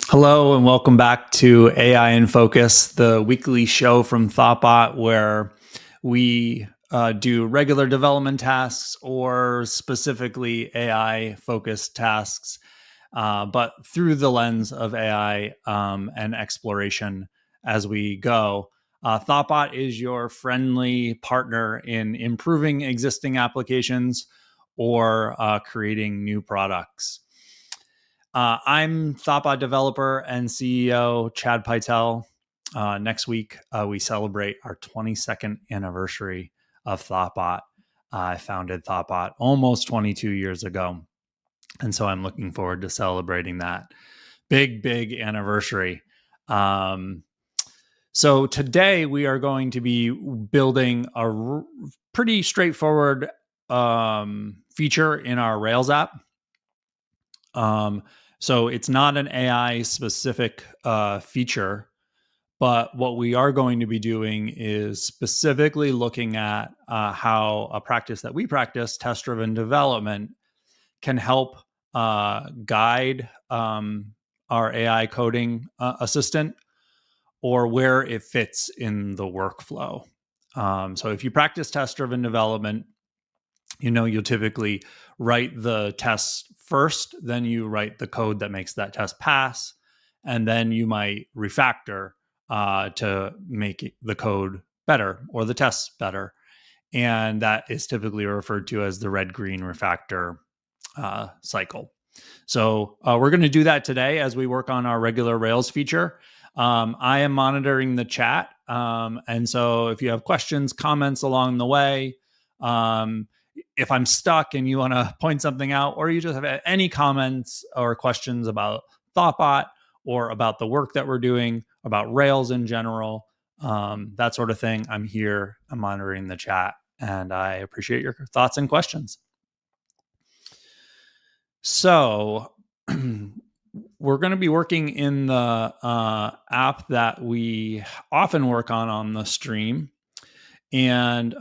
Hello and welcome back to AI in Focus, the weekly show from Thoughtbot where we do regular development tasks or specifically AI-focused tasks, but through the lens of AI and exploration as we go. Thoughtbot is your friendly partner in improving existing applications or creating new products. I'm Thoughtbot developer and CEO Chad Pytel. Next week, we celebrate our 22nd anniversary of Thoughtbot. I founded Thoughtbot almost 22 years ago. And so I'm looking forward to celebrating that big anniversary. So today we are going to be building a pretty straightforward feature in our Rails app. So it's not an AI specific feature, but what we are going to be doing is specifically looking at how a practice that we practice, test-driven development, can help guide our AI coding assistant or where it fits in the workflow. So if you practice test-driven development, you'll typically write the tests first, then you write the code that makes that test pass, and then you might refactor to make the code better or the tests better. And that is typically referred to as the red-green refactor cycle. So we're going to do that today as we work on our regular Rails feature. I am monitoring the chat. And so if you have questions, comments along the way, if I'm stuck and you want to point something out, or you just have any comments or questions about Thoughtbot or about the work that we're doing, about Rails in general, that sort of thing, I'm here, I'm monitoring the chat, and I appreciate your thoughts and questions. So we're going to be working in the app that we often work on the stream. And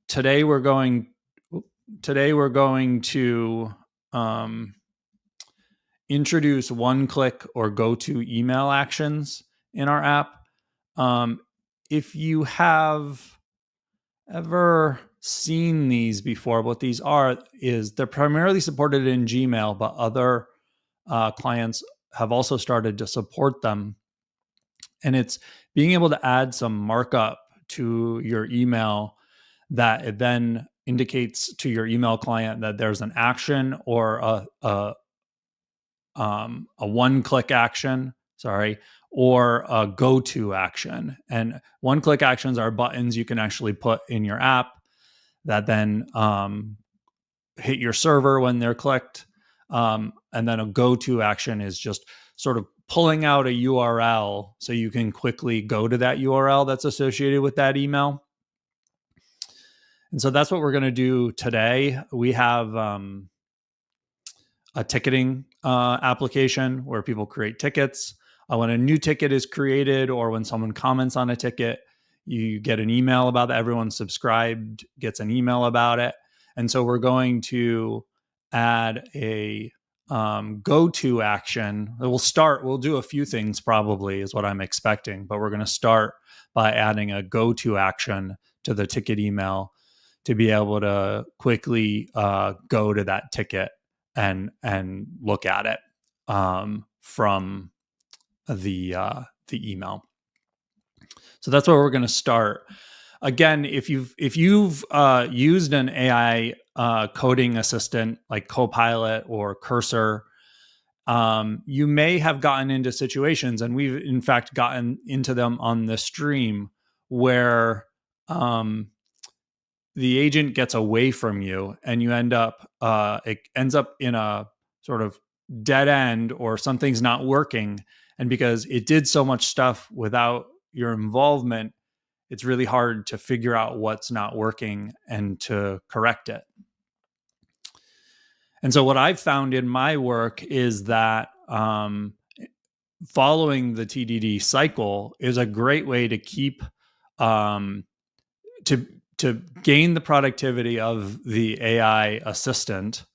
today we're going to introduce one-click or go-to email actions in our app. If you have ever seen these before, what these are is they're primarily supported in Gmail, but other clients have also started to support them. And it's being able to add some markup to your email that it then indicates to your email client that there's an action or a one-click action, or a go-to action. And one-click actions are buttons you can actually put in your app that then hit your server when they're clicked. And then a go-to action is just sort of pulling out a URL so you can quickly go to that URL that's associated with that email. And so that's what we're going to do today. We have a ticketing application where people create tickets. When a new ticket is created or when someone comments on a ticket, you get an email about that. Everyone subscribed gets an email about it. And so we're going to add a go-to action. We'll do a few things probably is what I'm expecting, but we're going to start by adding a go-to action to the ticket email to be able to quickly go to that ticket and look at it from the email. So that's where we're going to start. Again, if you've used an AI coding assistant like Copilot or Cursor, you may have gotten into situations, and we've in fact gotten into them on the stream, where the agent gets away from you and you it ends up in a sort of dead end, or something's not working. And because it did so much stuff without your involvement, it's really hard to figure out what's not working and to correct it. And so what I've found in my work is that following the TDD cycle is a great way to keep to gain the productivity of the AI assistant,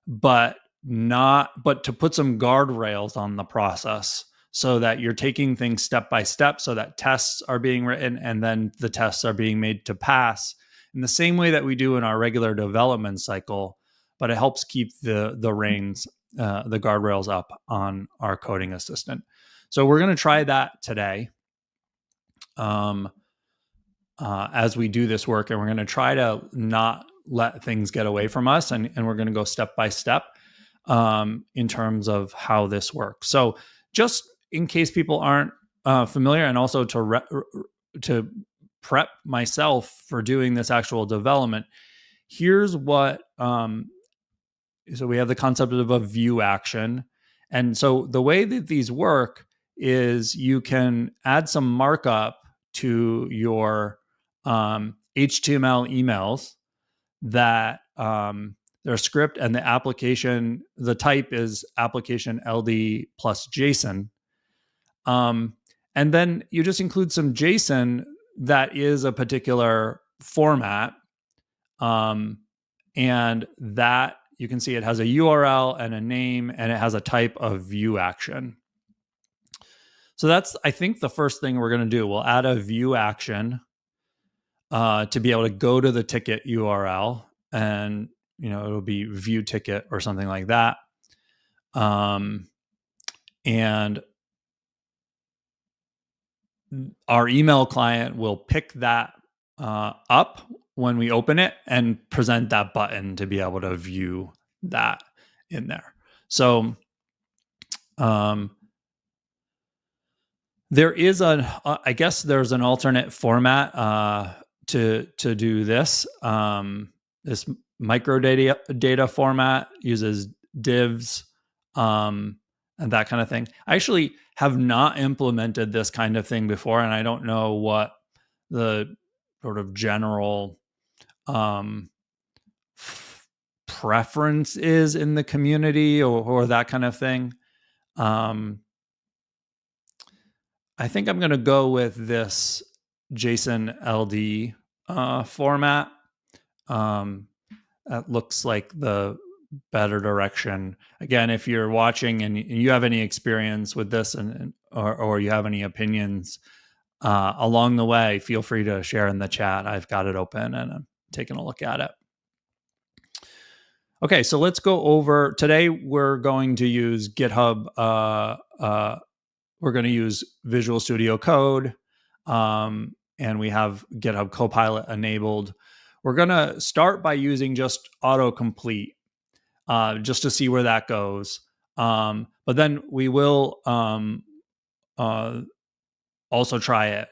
but to put some guardrails on the process so that you're taking things step by step, so that tests are being written and then the tests are being made to pass in the same way that we do in our regular development cycle. But it helps keep the reins, the guardrails up on our coding assistant. So we're going to try that today. As we do this work, and we're going to try to not let things get away from us, and we're going to go step by step in terms of how this works. So just in case people aren't familiar, and also to prep myself for doing this actual development, here's what, so we have the concept of a view action. And so the way that these work is you can add some markup to your HTML emails that their script and the application, the type is application LD plus JSON. And then you just include some JSON that is a particular format. And that you can see it has a URL and a name, and it has a type of view action. So that's, I think, the first thing we're going to do. We'll add a view action to be able to go to the ticket URL, and it'll be view ticket or something like that. And our email client will pick that up when we open it and present that button to be able to view that in there. So there is I guess there's an alternate format to do this. This microdata format uses divs and that kind of thing. I actually have not implemented this kind of thing before, and I don't know what the sort of general preference is in the community or that kind of thing. I think I'm going to go with this JSON LD format. That looks like the better direction. Again, if you're watching and you have any experience with this or you have any opinions along the way, feel free to share in the chat. I've got it open and I'm taking a look at it. Okay, so let's go over. Today we're going to use GitHub. We're going to use Visual Studio Code, and we have GitHub Copilot enabled. we're going to start by using just autocomplete just to see where that goes. But then we will also try it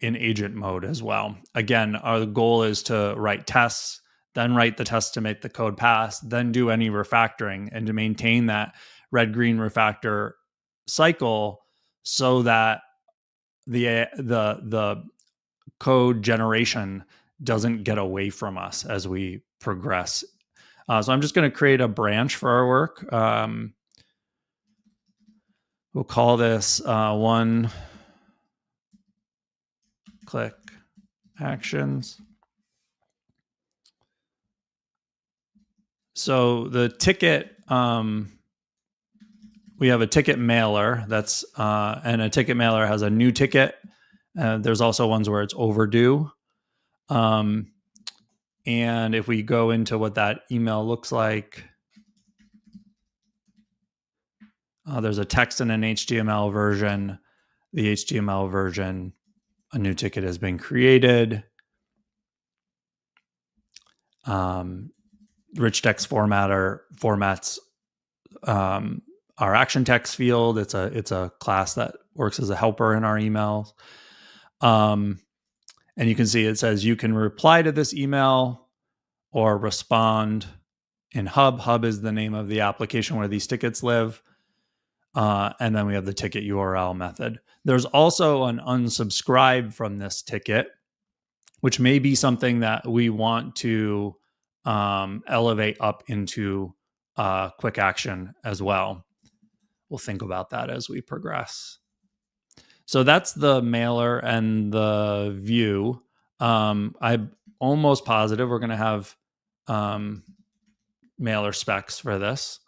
in agent mode as well. Again, our goal is to write tests, then write the tests to make the code pass, then do any refactoring, and to maintain that red-green refactor cycle so that the code generation doesn't get away from us as we progress. So I'm just going to create a branch for our work. We'll call this one click actions. So the ticket, we have a ticket mailer that's, and a ticket mailer has a new ticket. There's also ones where it's overdue. And if we go into what that email looks like, there's a text and an HTML version. The HTML version, a new ticket has been created. Rich text formats our action text field. It's a class that works as a helper in our emails. And you can see it says you can reply to this email or respond in Hub. Hub is the name of the application where these tickets live. And then we have the ticket URL method. There's also an unsubscribe from this ticket, which may be something that we want to elevate up into quick action as well. We'll think about that as we progress. So that's the mailer and the view. I'm almost positive we're going to have mailer specs for this.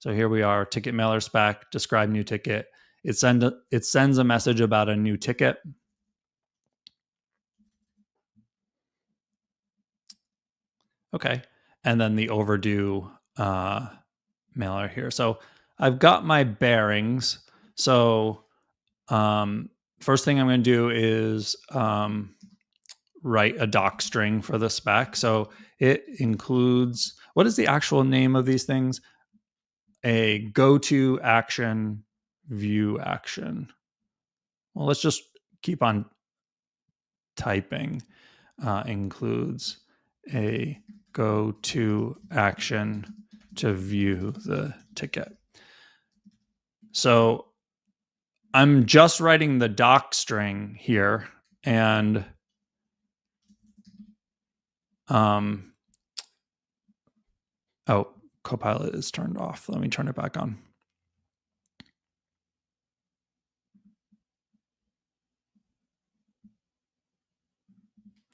So here we are, ticket mailer spec, describe new ticket. It sends a message about a new ticket. Okay. And then the overdue mailer here. So I've got my bearings. So first thing I'm going to do is write a doc string for the spec. So it includes, what is the actual name of these things? A go-to action, view action. Well, let's just keep on typing. Includes a go-to action to view the ticket. So I'm just writing the doc string here, and oh, Copilot is turned off. Let me turn it back on.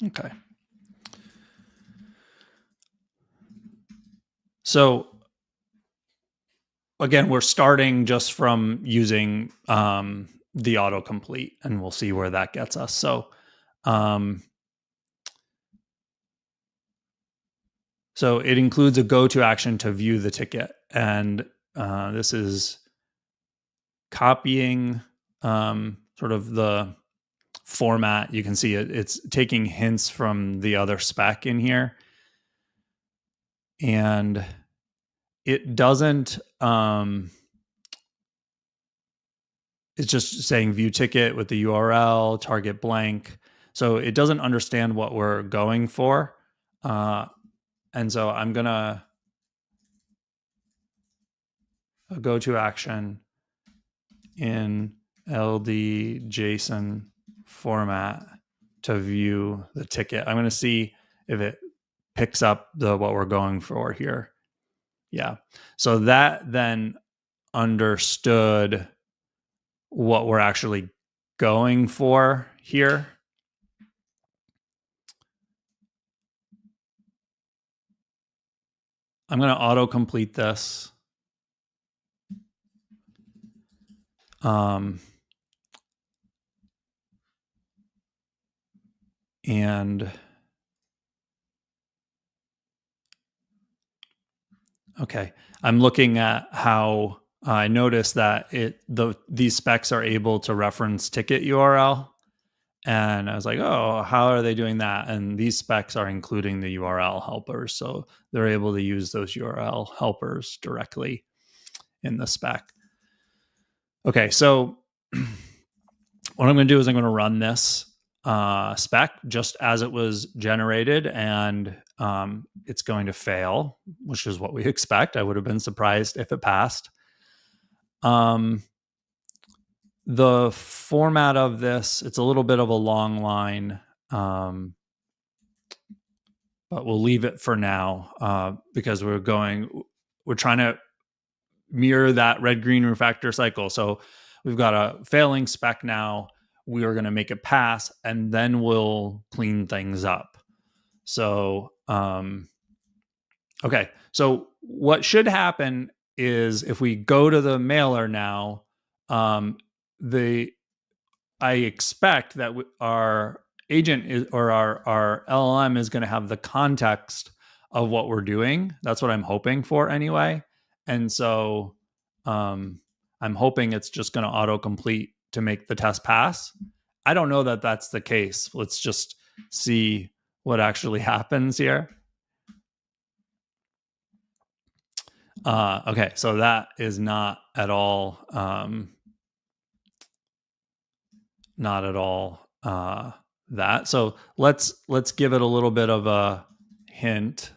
Okay. So again, we're starting just from using the autocomplete, and we'll see where that gets us. So it includes a go-to action to view the ticket. And this is copying sort of the format. You can see it's taking hints from the other spec in here. And it doesn't, it's just saying view ticket with the URL, target blank. So it doesn't understand what we're going for. And so I'm going to go to action in LD JSON format to view the ticket. I'm going to see if it picks up what we're going for here. Yeah. So that then understood what we're actually going for here. I'm going to autocomplete this. And okay, I'm looking at how I noticed that these specs are able to reference ticket URL, And I was like, oh, how are they doing that? And these specs are including the URL helpers. So they're able to use those URL helpers directly in the spec. Okay, so what I'm going to do is I'm going to run this spec just as it was generated, and it's going to fail, which is what we expect. I would have been surprised if it passed. The format of this, it's a little bit of a long line, but we'll leave it for now because we're trying to mirror that red-green refactor cycle. So we've got a failing spec now. We are going to make it pass, and then we'll clean things up. So, okay. So what should happen is if we go to the mailer now, I expect that our agent is, or our LLM is going to have the context of what we're doing. That's what I'm hoping for anyway. And so I'm hoping it's just going to autocomplete to make the test pass. I don't know that that's the case. Let's just see what actually happens here. Okay, so that is not at all that. So let's give it a little bit of a hint.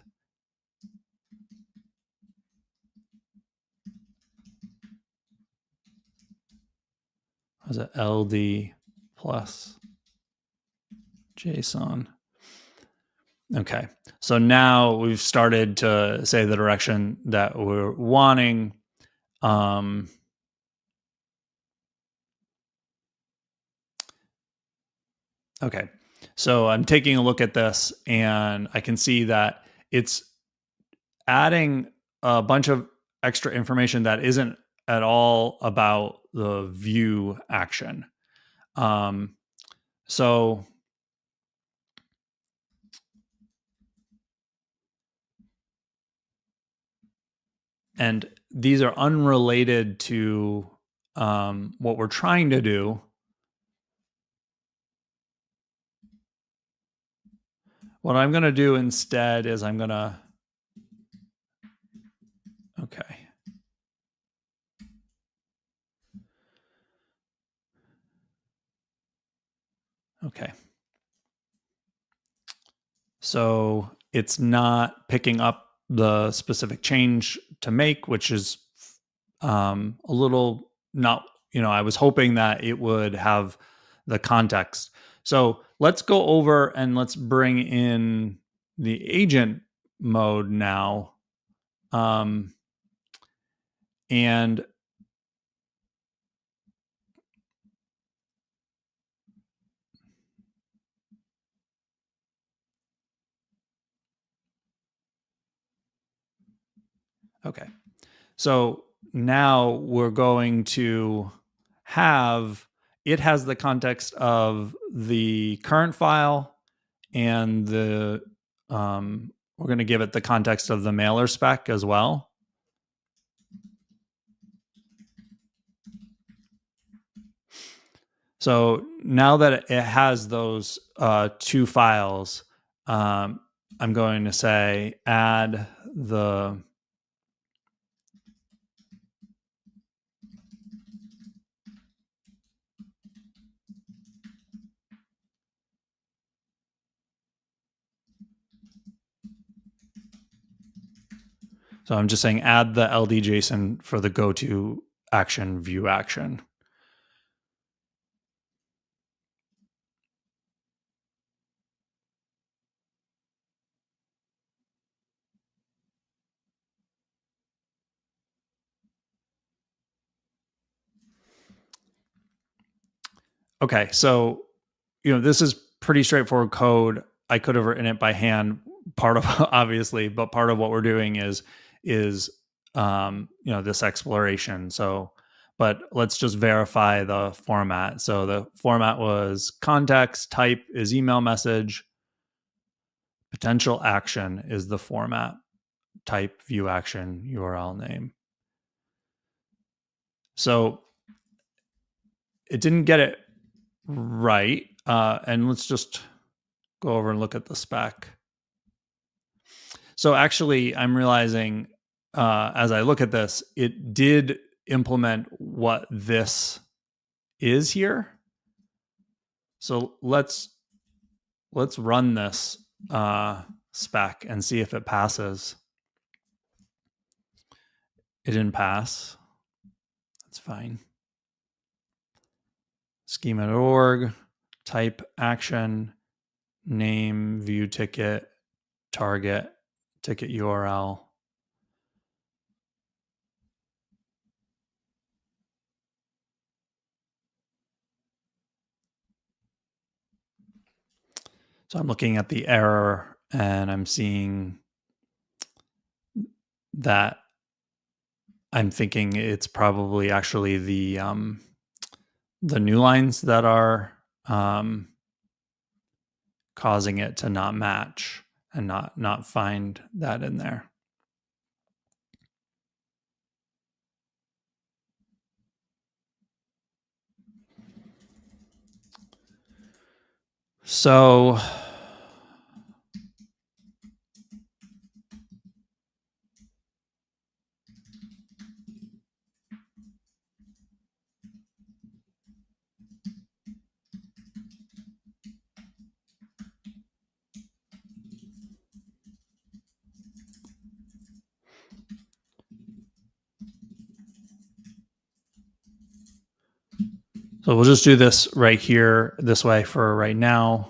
Was it LD plus JSON? Okay, so now we've started to say the direction that we're wanting. Okay, so I'm taking a look at this, and I can see that it's adding a bunch of extra information that isn't at all about the view action. So and these are unrelated to what we're trying to do. What I'm going to do instead is I'm going to, okay. Okay. So it's not picking up the specific change to make, which is a little not, I was hoping that it would have the context. So let's go over and let's bring in the agent mode now. And okay. So now we're going to have, it has the context of the current file and we're going to give it the context of the mailer spec as well. So now that it has those two files, I'm going to say add the So I'm just saying add the LD JSON for the go to action view action. Okay, so this is pretty straightforward code. I could have written it by hand, part of obviously, but part of what we're doing is this exploration. So, but let's just verify the format. So the format was context, type is email message, potential action is the format, type, view action, URL name. So it didn't get it right. And let's just go over and look at the spec. So actually, I'm realizing as I look at this, it did implement what this is here. So let's run this spec and see if it passes. It didn't pass. That's fine. Schema.org, type action, name, view ticket, target, ticket URL. So I'm looking at the error and I'm seeing that I'm thinking it's probably actually the new lines that are causing it to not match and not find that in there. So we'll just do this right here this way for right now.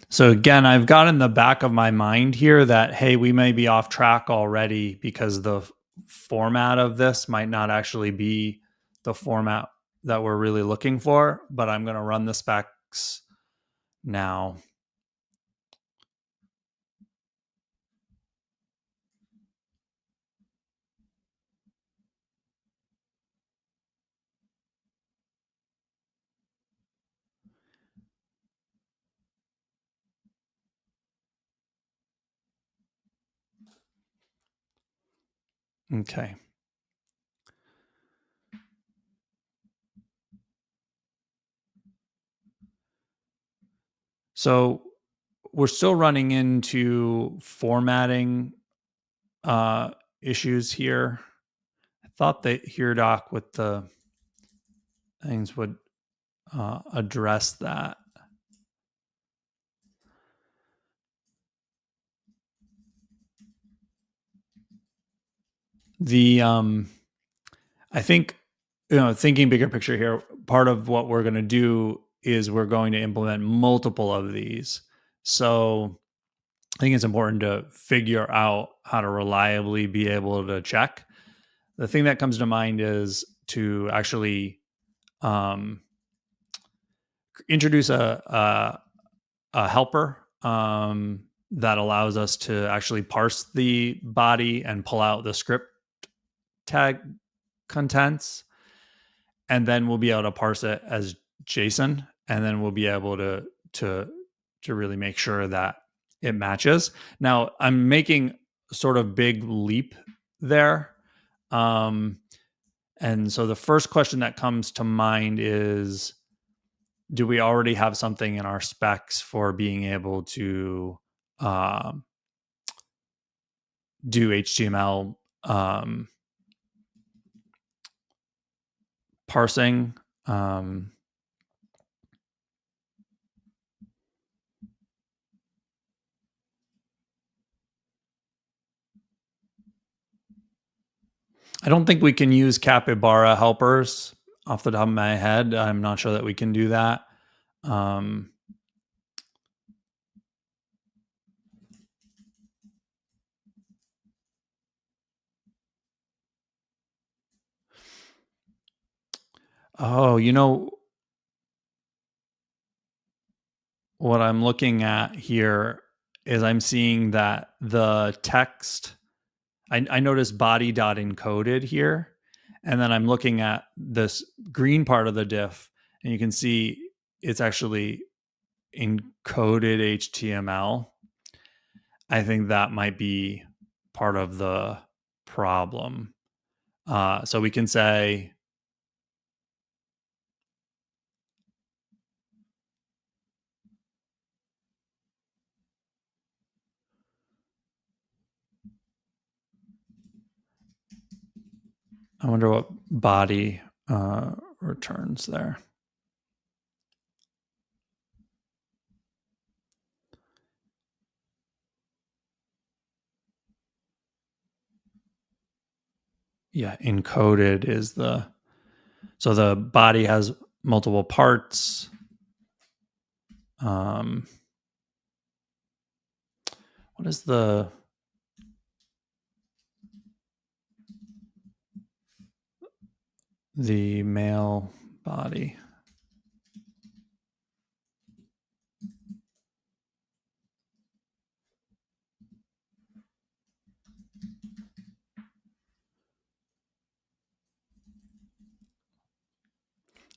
So again, I've got in the back of my mind here that, hey, we may be off track already because the format of this might not actually be the format that we're really looking for, but I'm going to run the specs now. Okay. So we're still running into formatting issues here. I thought that HereDoc with the things would address that. The I think, thinking bigger picture here, part of what we're going to do is we're going to implement multiple of these. So I think it's important to figure out how to reliably be able to check. The thing that comes to mind is to actually introduce a helper that allows us to actually parse the body and pull out the script tag contents, and then we'll be able to parse it as JSON, and then we'll be able to really make sure that it matches. Now, I'm making a sort of big leap there. And so the first question that comes to mind is, do we already have something in our specs for being able to do HTML parsing? I don't think we can use capybara helpers off the top of my head. I'm not sure that we can do that. Oh, what I'm looking at here is I'm seeing that the text, I noticed body.encoded here. And then I'm looking at this green part of the diff, and you can see it's actually encoded HTML, I think that might be part of the problem. So we can say, I wonder what body returns there. Yeah, encoded is so the body has multiple parts. What is the male body?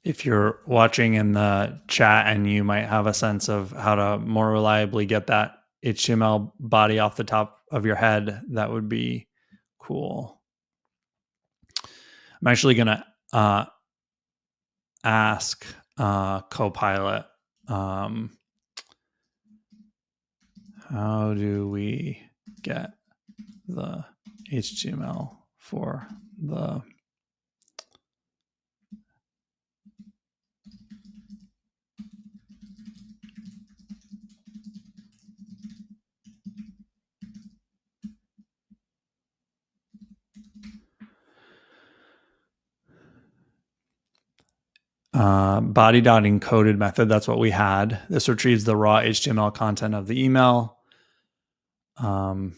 If you're watching in the chat and you might have a sense of how to more reliably get that HTML body off the top of your head, that would be cool. I'm actually going to ask Copilot, how do we get the HTML for the body.encoded method? That's what we had. This retrieves the raw HTML content of the email. Well,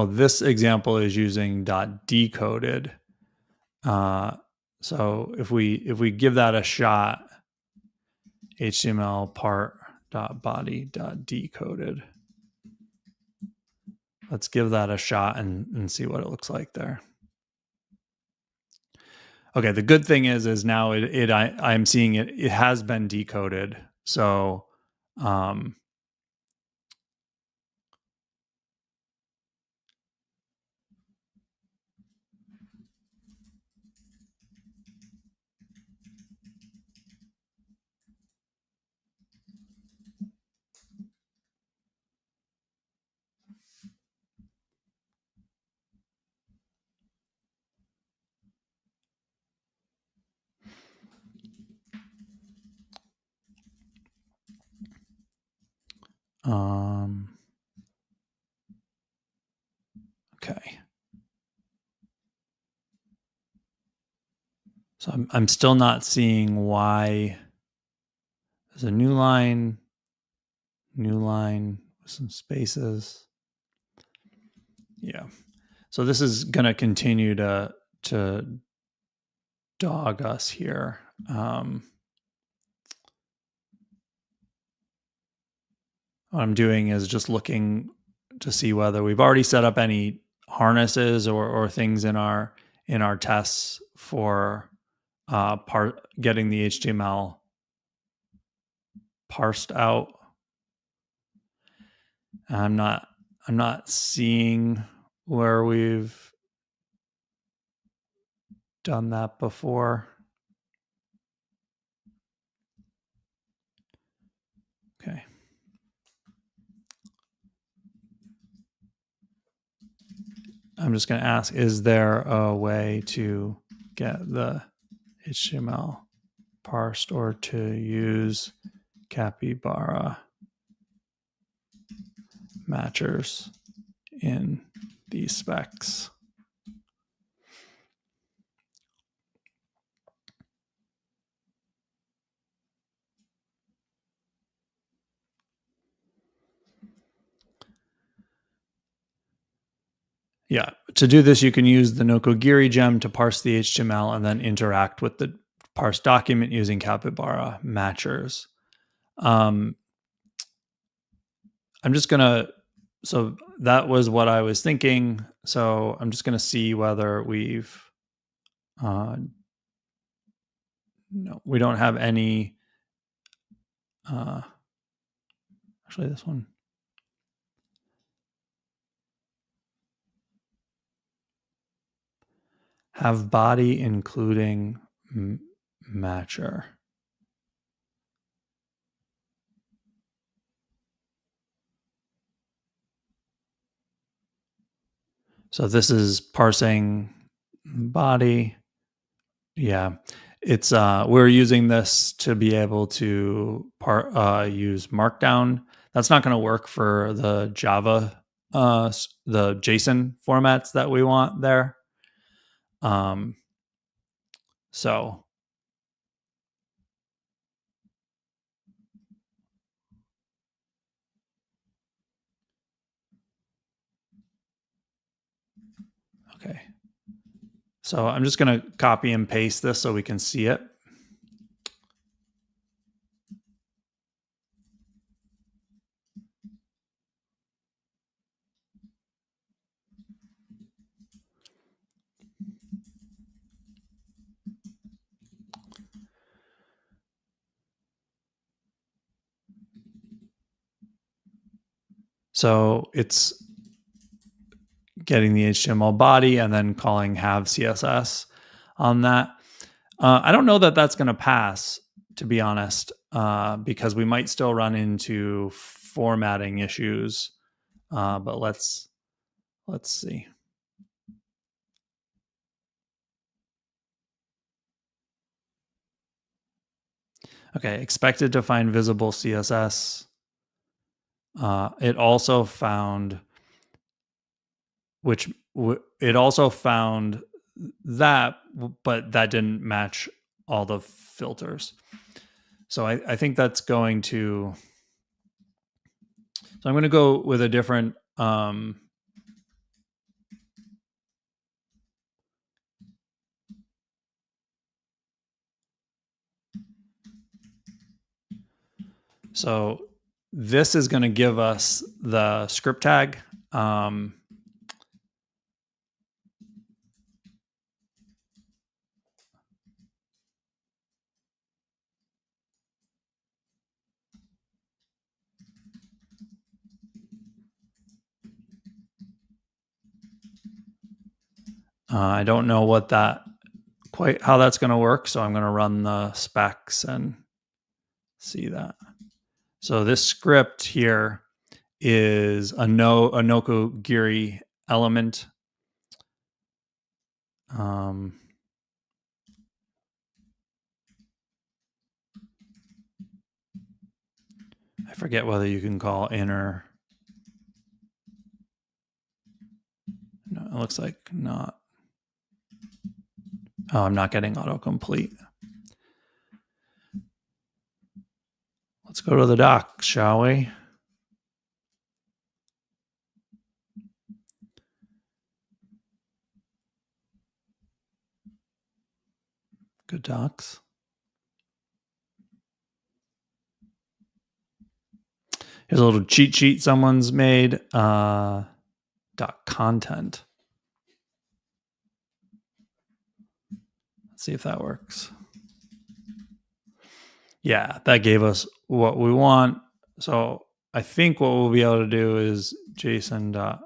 this example is using .decoded. So if we give that a shot, HTML part.body.decoded. Let's give that a shot and see what it looks like there. Okay, the good thing is now I'm seeing it has been decoded. So okay. So I'm still not seeing why there's a new line with some spaces. Yeah. So this is going to continue to dog us here. What I'm doing is just looking to see whether we've already set up any harnesses or things in our tests for getting the HTML parsed out. I'm not seeing where we've done that before. Okay. I'm just going to ask, is there a way to get the HTML parsed or to use capybara matchers in these specs? Yeah, to do this, you can use the Nokogiri gem to parse the HTML and then interact with the parsed document using capybara matchers. I'm just going to So that was what I was thinking. So I'm just going to see whether we've, uh, no, we don't have any, uh, actually this one. Have body including matcher. So this is parsing body. Yeah. It's we're using this to be able to use markdown. That's not going to work for the Java the JSON formats that we want there. Um so okay. So I'm just going to copy and paste this so we can see it. So it's getting the HTML body and then calling have CSS on that. I don't know that that's going to pass, to be honest, because we might still run into formatting issues. But let's see. Okay, expected to find visible CSS. It also found it also found that, but that didn't match all the filters. So I think that's going to. So I'm going to go with a different. So this is going to give us the script tag. I don't know what that quite how that's going to work, so I'm going to run the specs and see that. So this script here is a Nokogiri element. I forget whether you can call inner. No, it looks like not. Oh, I'm not getting autocomplete. Let's go to the doc, shall we? Good docs. Here's a little cheat sheet someone's made. Doc content. Let's see if that works. Yeah, that gave us what we want. So I think what we'll be able to do is JSON dot.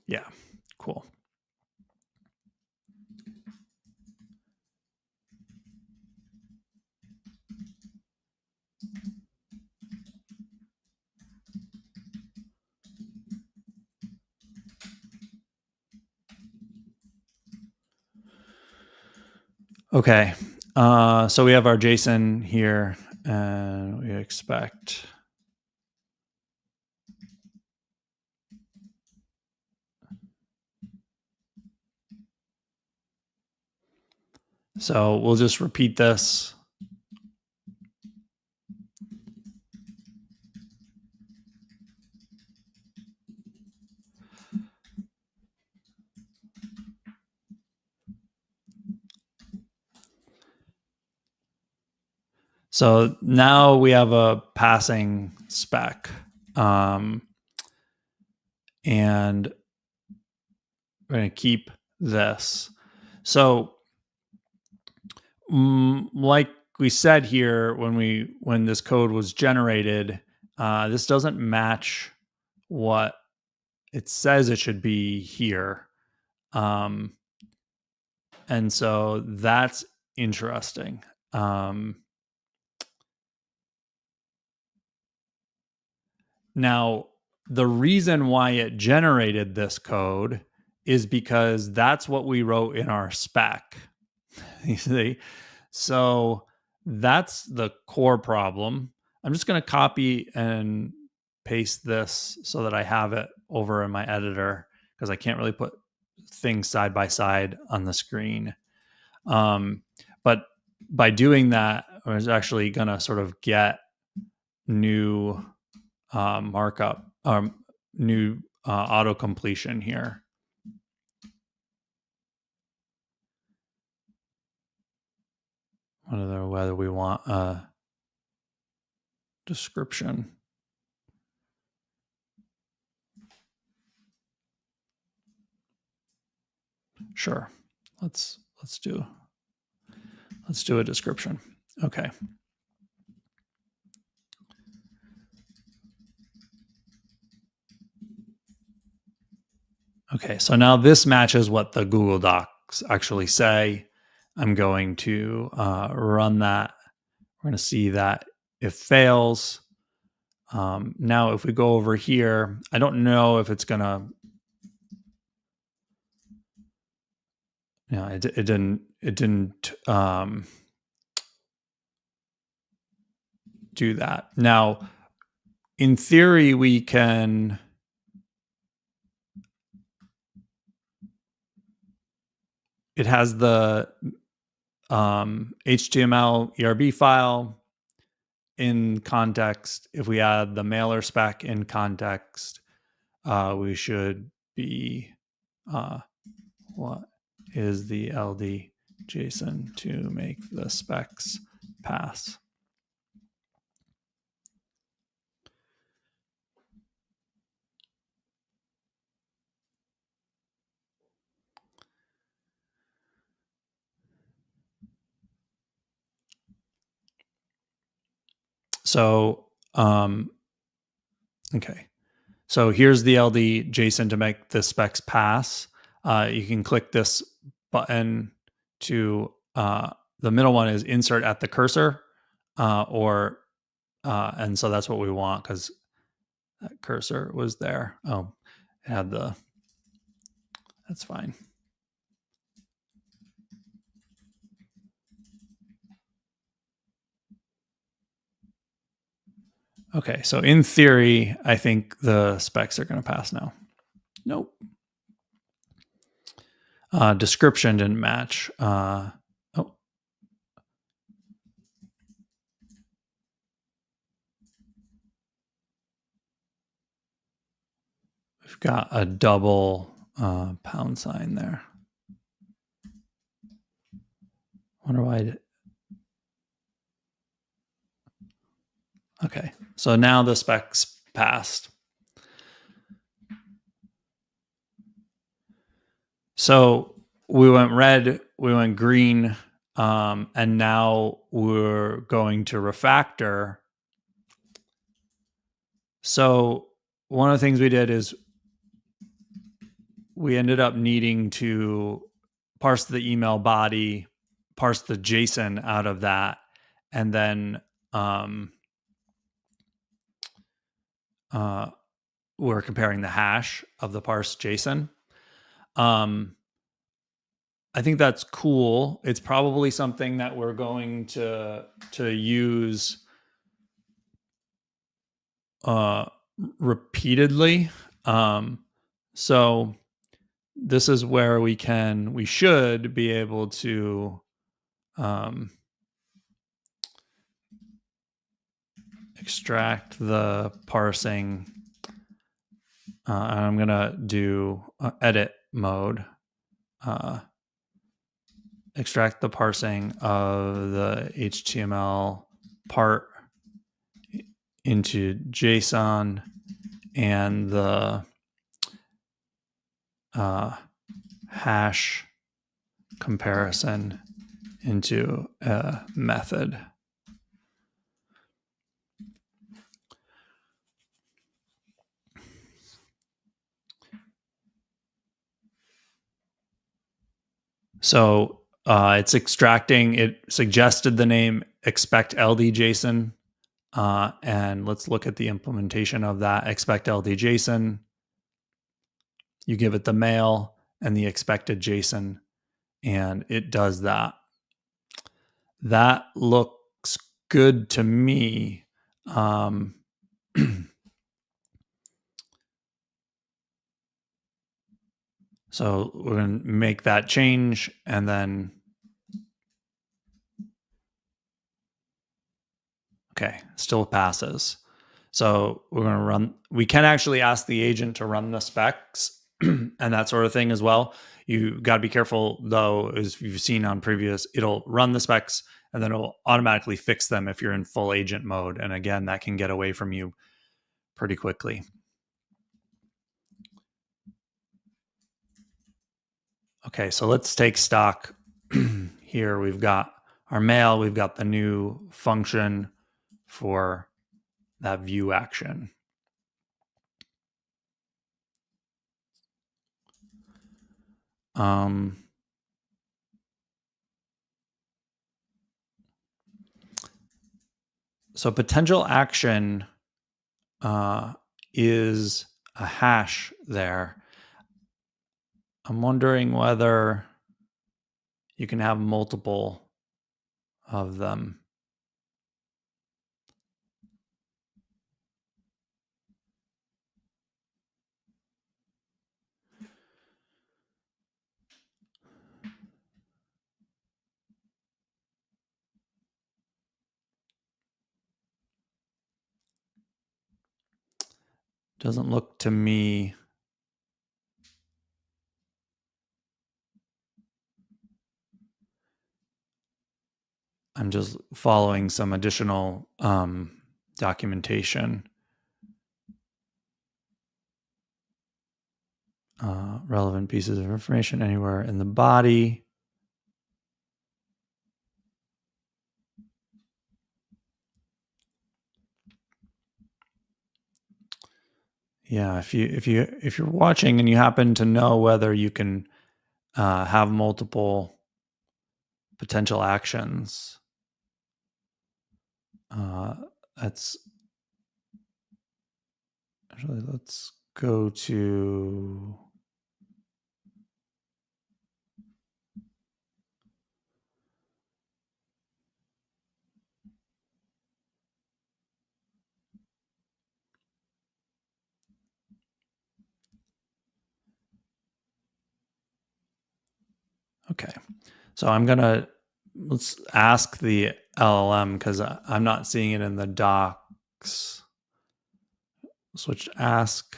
Yeah, cool. Okay, so we have our JSON here, and we expect. So we'll just repeat this. So now we have a passing spec. And we're going to keep this. So, like we said here, when this code was generated, this doesn't match what it says it should be here, and so that's interesting. Now, the reason why it generated this code is because that's what we wrote in our spec. You see? So that's the core problem. I'm just going to copy and paste this so that I have it over in my editor because I can't really put things side by side on the screen. But by doing that, I was actually going to sort of get new markup, new auto completion here. Whether we want a description. Sure. Let's do a description. Okay. Okay, so now this matches what the Google Docs actually say. I'm going to run that. We're going to see that it fails. Now, if we go over here, I don't know if it's going to. It didn't do that. Now, in theory, we can. It has the HTML ERB file in context. If we add the mailer spec in context, we should be what is the LD JSON to make the specs pass. So, okay. So here's the LD JSON to make the specs pass. You can click this button to, the middle one is insert at the cursor, and so that's what we want because that cursor was there. Oh, it had that's fine. Okay, so in theory, I think the specs are going to pass now. Nope. Description didn't match. Oh. We've got a double pound sign there. Wonder why. Okay, so now the specs passed. So we went red, we went green, and now we're going to refactor. So one of the things we did is we ended up needing to parse the email body, parse the JSON out of that, and then we're comparing the hash of the parsed JSON. I think that's cool. It's probably something that we're going to use repeatedly. So this is where we should be able to extract the parsing. And I'm gonna do edit mode. Extract the parsing of the HTML part into JSON and the hash comparison into a method. So it's extracting, it suggested the name expect LD JSON. And let's look at the implementation of that expect LD JSON. You give it the mail and the expected JSON, and it does that. That looks good to me. So we're going to make that change, and then, okay, still passes. So we're going to run, we can actually ask the agent to run the specs and that sort of thing as well. You got to be careful though, as you've seen on previous, it'll run the specs and then it'll automatically fix them if you're in full agent mode. And again, that can get away from you pretty quickly. Okay, so let's take stock. Here we've got our mail, we've got the new function for that view action. So potential action is a hash there. I'm wondering whether you can have multiple of them. Doesn't look to me. I'm just following some additional documentation. Relevant pieces of information anywhere in the body. Yeah, if you're watching and you happen to know whether you can have multiple potential actions, that's actually, let's go to okay. So I'm gonna, let's ask the LLM because I'm not seeing it in the docs. Switch to ask.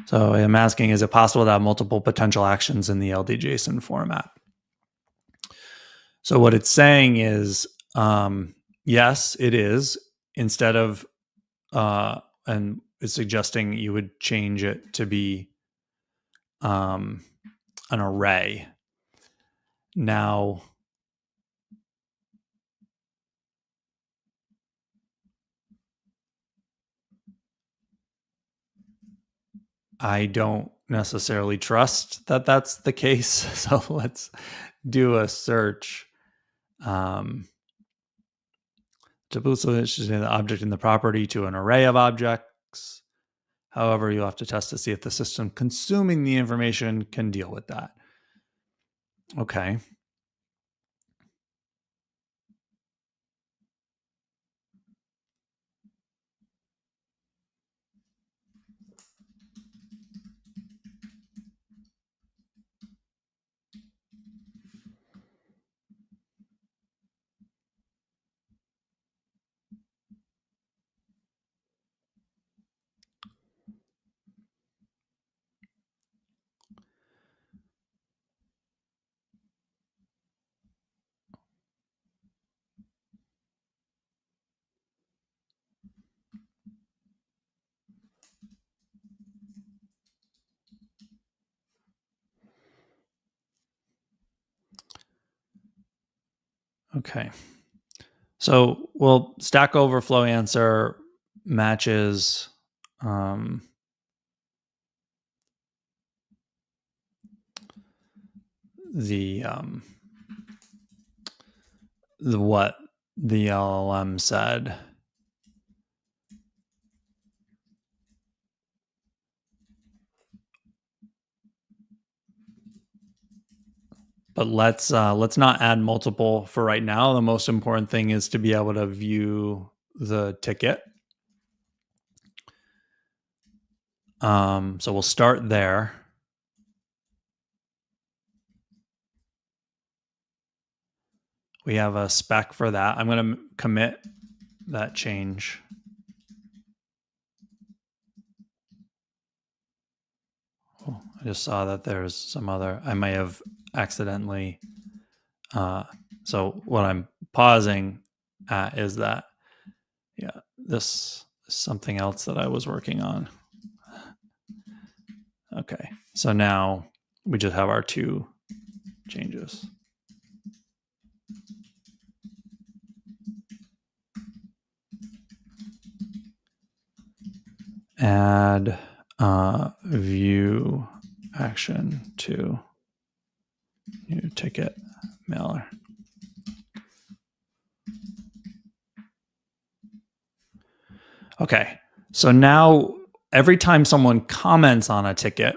So I'm asking, is it possible to have multiple potential actions in the LDJSON format? So what it's saying is, yes, it is. Instead of, and it's suggesting you would change it to be an array. Now, I don't necessarily trust that that's the case. So let's do a search. To boost the object in the property to an array of objects. However, you'll have to test to see if the system consuming the information can deal with that. Okay. Okay. So, well, Stack Overflow answer matches um, the what the LLM said. But let's not add multiple for right now. The most important thing is to be able to view the ticket. So we'll start there. We have a spec for that. I'm going to commit that change. Oh, I just saw that there's some other, I may have accidentally. So what I'm pausing at is that, yeah, this is something else that I was working on. Okay. So now we just have our two changes. Add view action to new ticket mailer. Okay, so now every time someone comments on a ticket,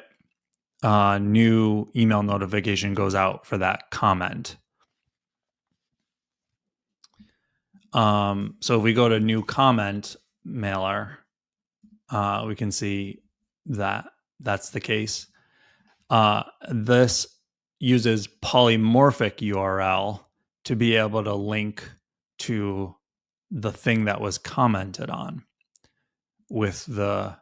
new email notification goes out for that comment. So if we go to new comment mailer, we can see that that's the case. This uses polymorphic URL to be able to link to the thing that was commented on with the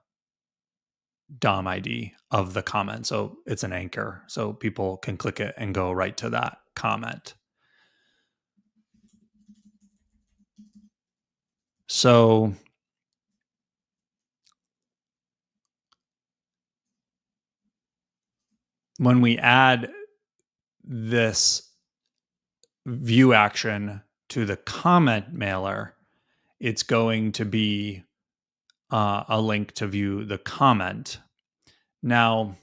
DOM ID of the comment. So it's an anchor. So people can click it and go right to that comment. So when we add this view action to the comment mailer, it's going to be a link to view the comment. Now,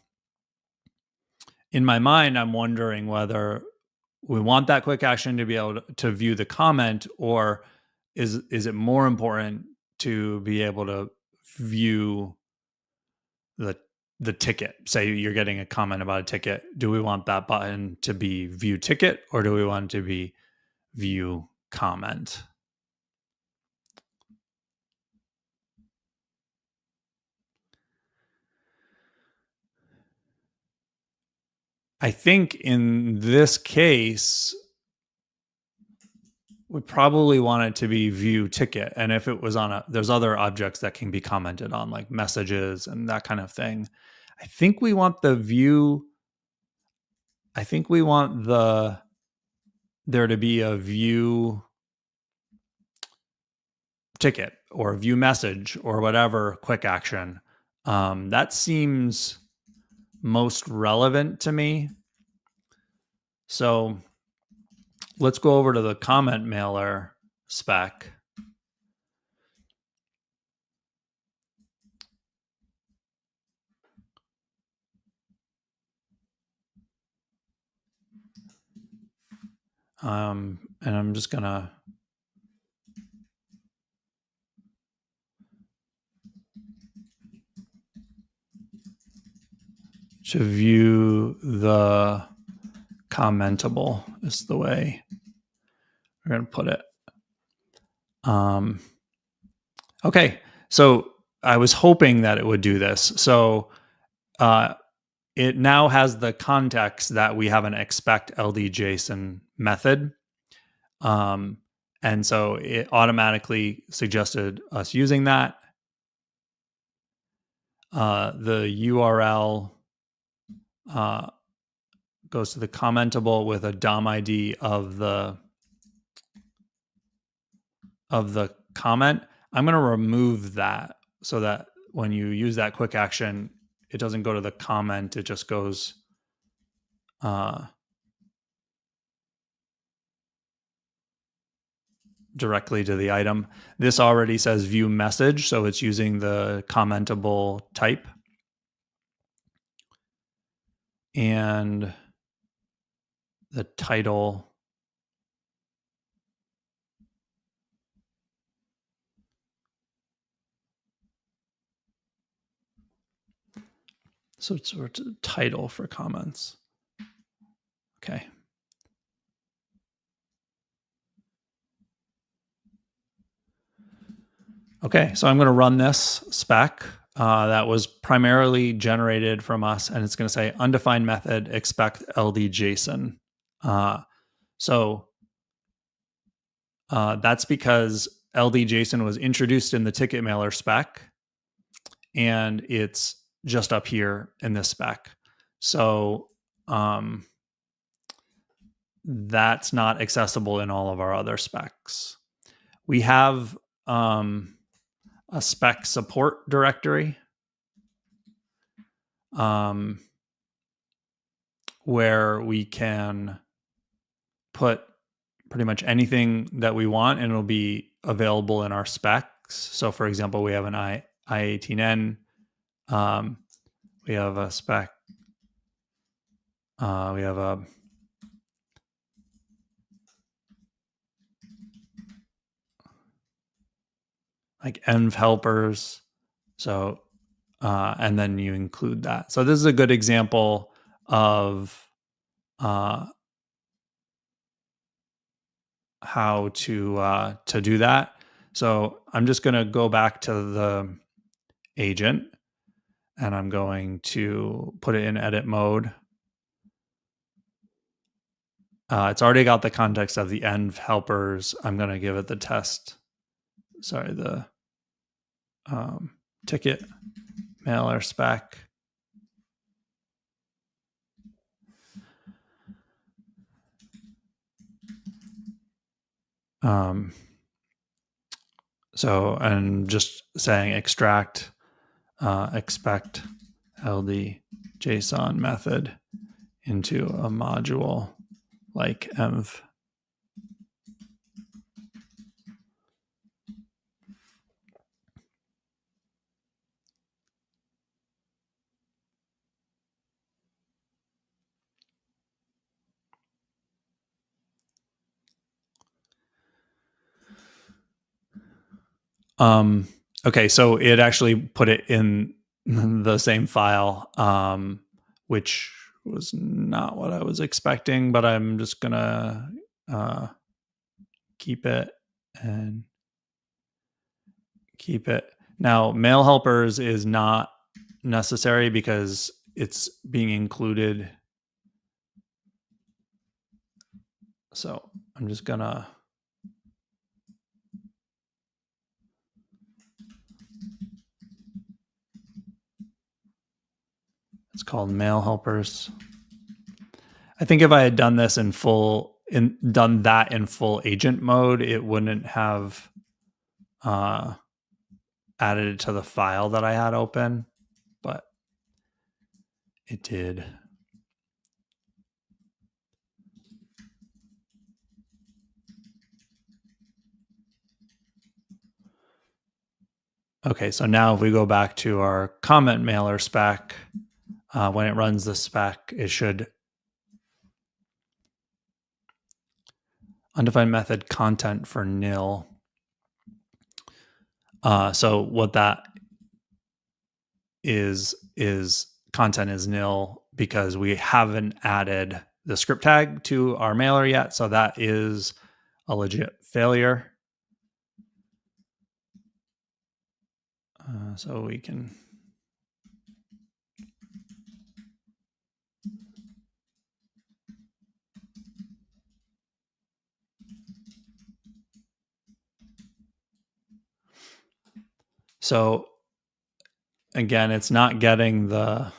in my mind, I'm wondering whether we want that quick action to be able to view the comment, or is it more important to be able to view the ticket? Say you're getting a comment about a ticket. Do we want that button to be view ticket, or do we want it to be view comment? I think in this case, we probably want it to be view ticket. And if it was on there's other objects that can be commented on, like messages and that kind of thing. I think we want the view. I think we want there to be a view ticket or view message or whatever quick action. That seems most relevant to me. So let's go over to the comment mailer spec. And I'm just gonna to view the commentable is the way we're going to put it. Okay, so I was hoping that it would do this. So it now has the context that we have an expect LD method. And so it automatically suggested us using that. The URL goes to the commentable with a DOM ID of the comment. I'm going to remove that so that when you use that quick action, it doesn't go to the comment. It just goes directly to the item. This already says view message, so it's using the commentable type. And the title, so it's a title for comments. Okay. Okay, so I'm going to run this spec that was primarily generated from us, and it's going to say undefined method expect LD JSON. So that's because LD JSON was introduced in the ticket mailer spec, and it's just up here in this spec. So that's not accessible in all of our other specs. We have a spec support directory where we can put pretty much anything that we want, and it'll be available in our specs. So, for example, we have an I18N. We have a spec. We have a like env helpers. So, and then you include that. So this is a good example of how to do that. So I'm just going to go back to the agent, and I'm going to put it in edit mode. It's already got the context of the env helpers. I'm going to give it the the ticket mailer spec. So, and just saying extract, expect LD JSON method into a module like env. Okay, so it actually put it in the same file, which was not what I was expecting, but I'm just gonna keep it and keep it. Now, mail helpers is not necessary because it's being included. So I'm just gonna it's called mail helpers. I think if I had done this in full done that in full agent mode, it wouldn't have added it to the file that I had open, but it did. Okay, so now if we go back to our comment mailer spec, when it runs the spec, it should undefined method content for nil. So what that is content is nil because we haven't added the script tag to our mailer yet. So that is a legit failure. So we can so again, it's not getting the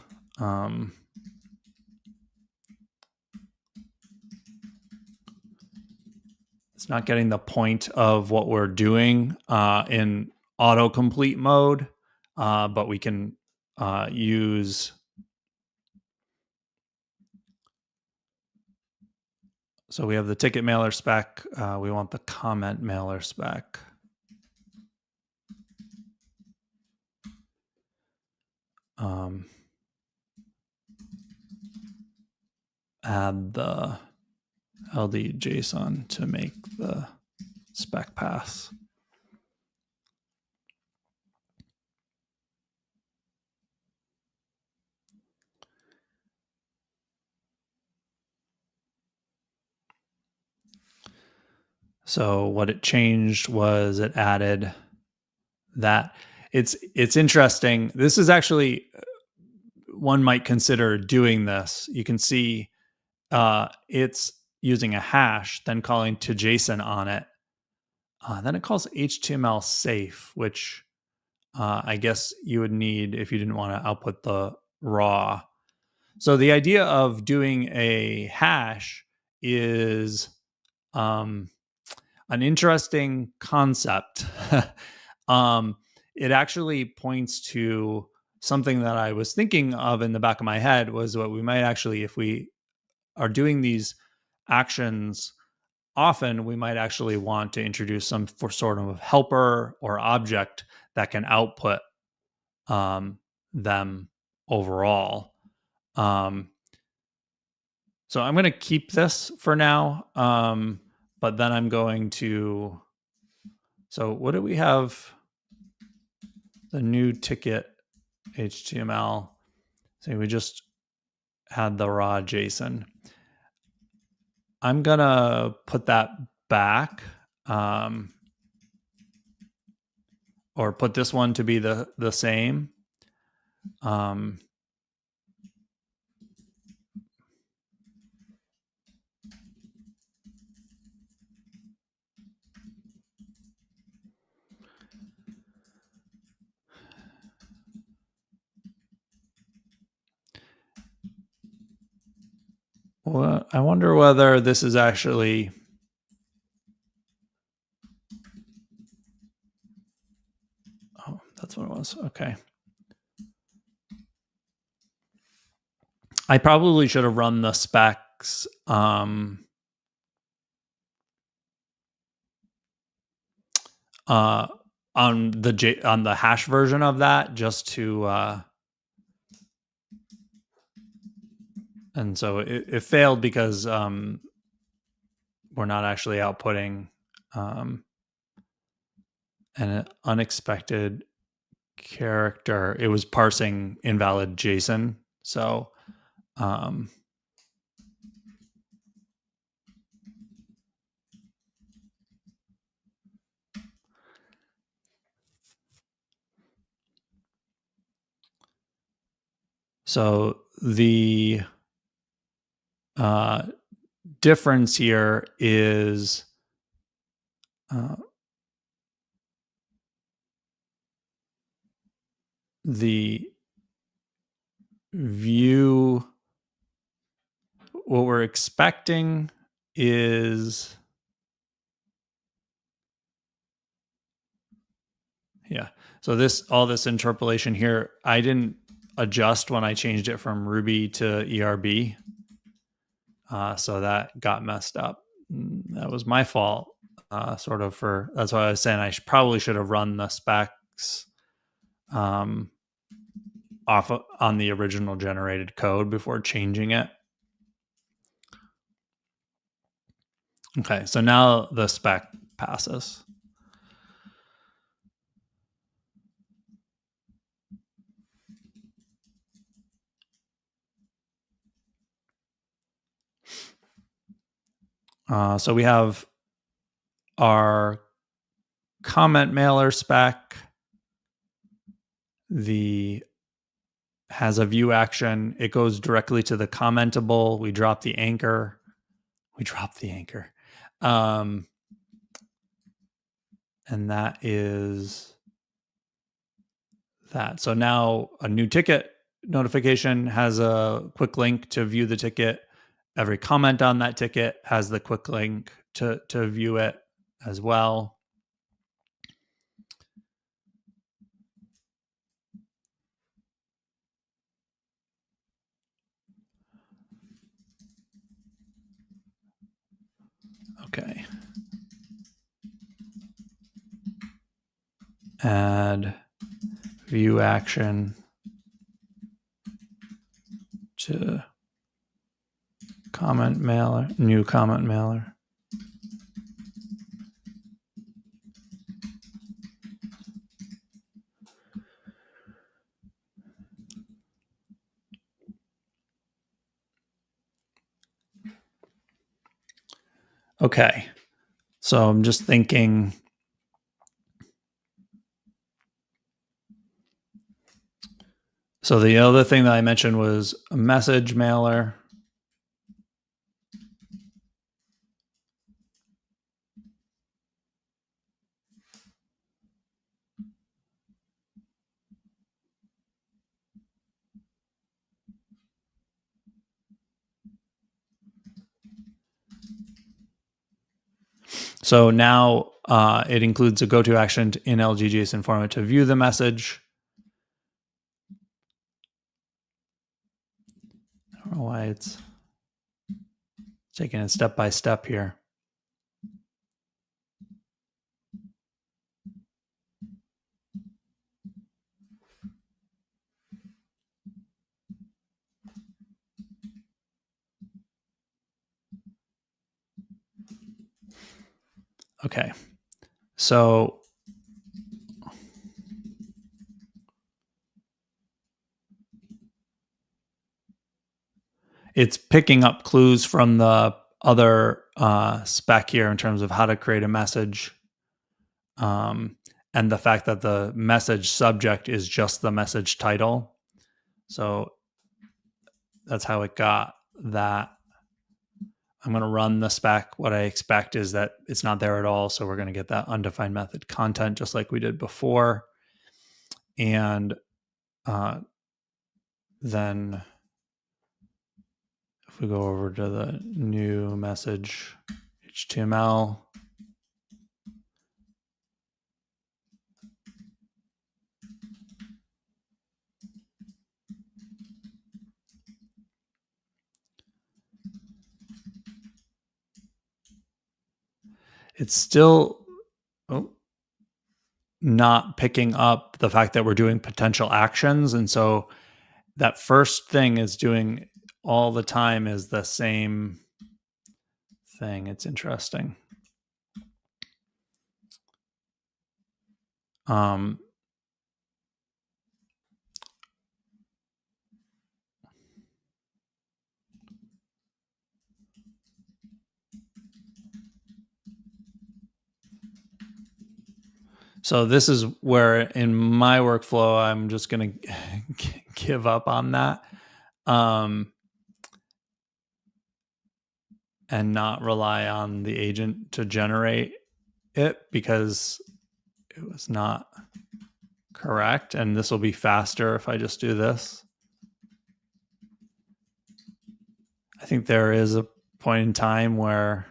it's not getting the point of what we're doing in autocomplete mode, but we can use So we have the ticket mailer spec. We want the comment mailer spec. Add the LD JSON to make the spec pass. So what it changed was it added that. It's interesting. This is actually, one might consider doing this. You can see it's using a hash, then calling to JSON on it. Then it calls HTML safe, which I guess you would need if you didn't want to output the raw. So the idea of doing a hash is an interesting concept. It actually points to something that I was thinking of in the back of my head, was what we might actually, if we are doing these actions often, we might actually want to introduce some for sort of helper or object that can output them overall. So I'm going to keep this for now, but then I'm going to. So what do we have? The new ticket HTML. So we just had the raw JSON. I'm going to put that back, or put this one to be the same. Well, I wonder whether this is actually. Oh, that's what it was. Okay. I probably should have run the specs on the hash version of that, just to and so it failed because we're not actually outputting an unexpected character. It was parsing invalid JSON. So so the difference here is the view. What we're expecting is, yeah. So all this interpolation here, I didn't adjust when I changed it from Ruby to ERB. So that got messed up. That was my fault, that's why I was saying I probably should have run the specs on the original generated code before changing it. Okay, so now the spec passes. So we have our comment mailer spec. Has a view action. It goes directly to the commentable. We drop the anchor. And that is that. So now a new ticket notification has a quick link to view the ticket. Every comment on that ticket has the quick link to view it as well. Okay. Add view action to comment mailer, new comment mailer. Okay. So I'm just thinking, so the other thing that I mentioned was a message mailer. So now it includes a go-to action in LGJSON format to view the message. I don't know why it's taking it step by step here. Okay. So it's picking up clues from the other spec here in terms of how to create a message. And the fact that the message subject is just the message title. So that's how it got that. I'm going to run the spec. What I expect is that it's not there at all. So we're going to get that undefined method content just like we did before. And then if we go over to the new message HTML, it's still not picking up the fact that we're doing potential actions. And so that first thing is doing all the time is the same thing. It's interesting. So this is where in my workflow, I'm just going to give up on that and not rely on the agent to generate it because it was not correct. And this will be faster if I just do this. I think there is a point in time where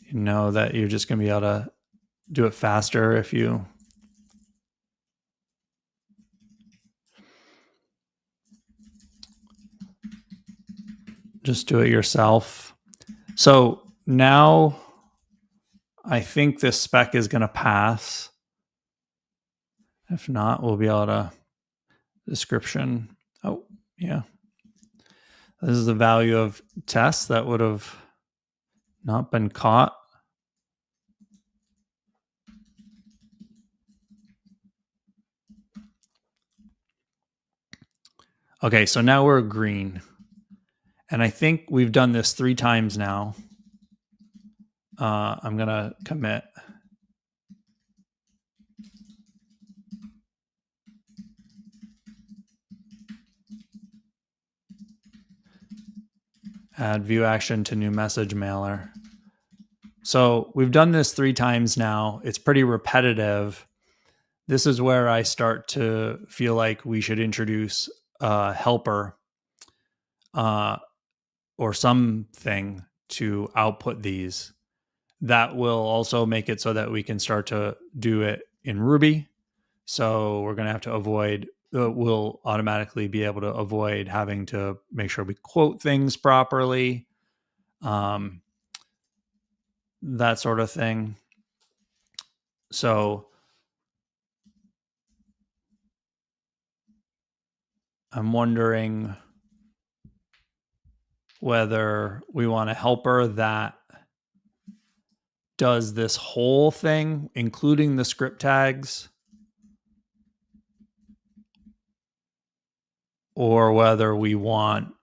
you know that you're just going to be able to do it faster if you just do it yourself. So now I think this spec is going to pass. If not, we'll be able to description. Oh, yeah. This is the value of tests that would have not been caught. Okay, so now we're green. And I think we've done this 3 times now. I'm going to commit. Add view action to new message mailer. So we've done this 3 times now. It's pretty repetitive. This is where I start to feel like we should introduce a helper or something to output these. That will also make it so that we can start to do it in Ruby. So we're going to have to avoid we'll automatically be able to avoid having to make sure we quote things properly, that sort of thing. So I'm wondering whether we want a helper that does this whole thing, including the script tags, or whether we want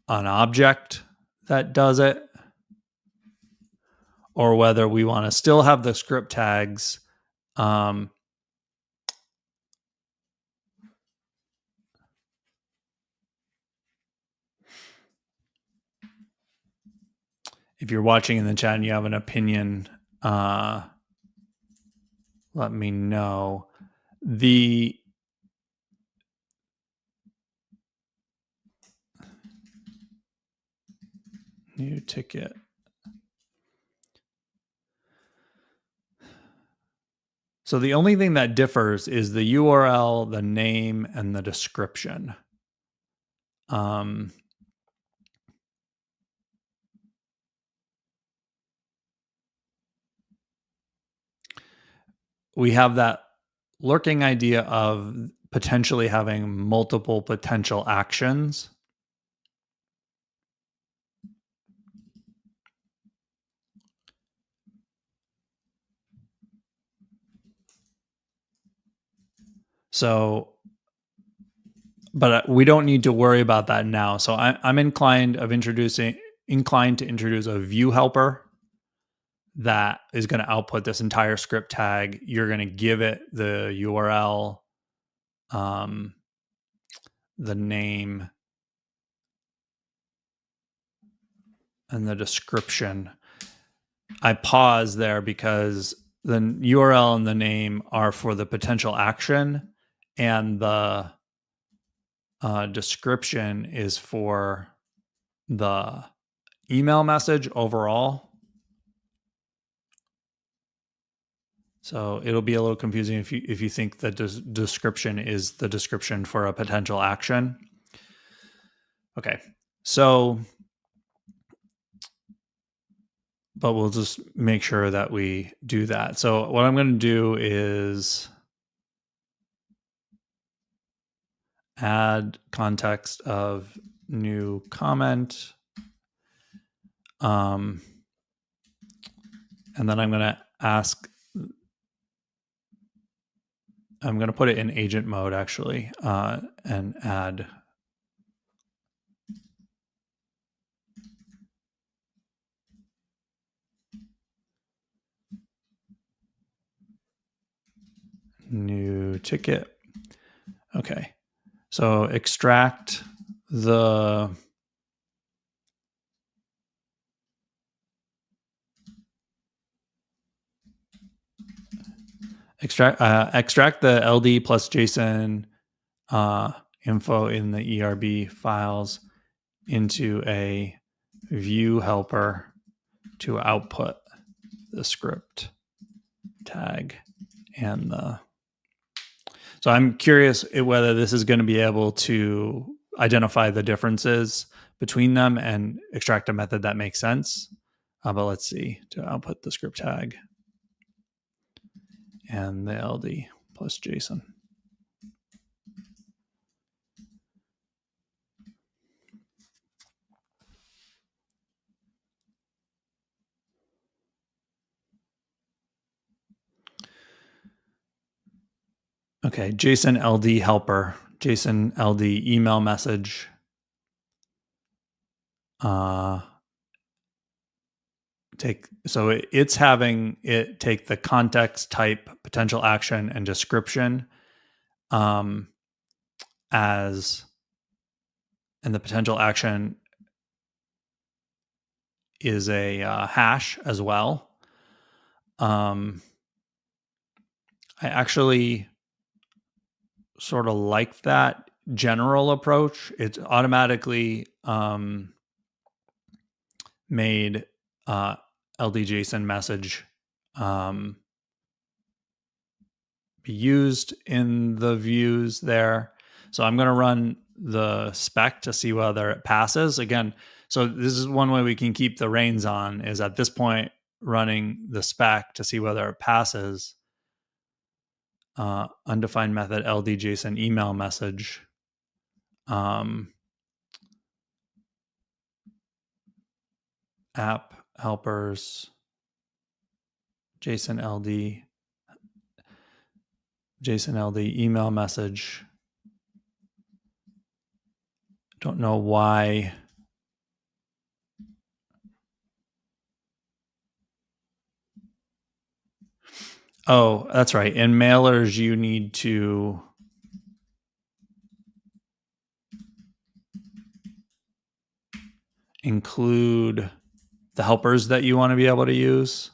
an object that does it, or whether we want to still have the script tags. If you're watching in the chat and you have an opinion, let me know. The new ticket. So the only thing that differs is the URL, the name, and the description. We have that lurking idea of potentially having multiple potential actions. So, but we don't need to worry about that now. So I'm inclined to introduce a view helper that is going to output this entire script tag. You're going to give it the URL, the name, and the description. I pause there because the URL and the name are for the potential action, and the description is for the email message overall. So it'll be a little confusing if you think that the description is the description for a potential action. Okay, so, but we'll just make sure that we do that. So what I'm going to do is add context of new comment. And then I'm going to put it in agent mode actually, and add new ticket. Okay. So extract the LD plus JSON info in the ERB files into a view helper to output the script tag and the. So I'm curious whether this is going to be able to identify the differences between them and extract a method that makes sense. But let's see, to output the script tag and the LD plus JSON. Okay, JSON LD helper, JSON LD email message. It's having it take the context, type, potential action, and description and the potential action is a hash as well. I actually sort of like that general approach. It's automatically made LDJSON message be used in the views there. So I'm going to run the spec to see whether it passes. Again, so this is one way we can keep the reins on, is at this point running the spec to see whether it passes. Undefined method LD-JSON email message. App helpers JSON LD email message. Don't know why. Oh, that's right. In mailers, you need to include the helpers that you want to be able to use.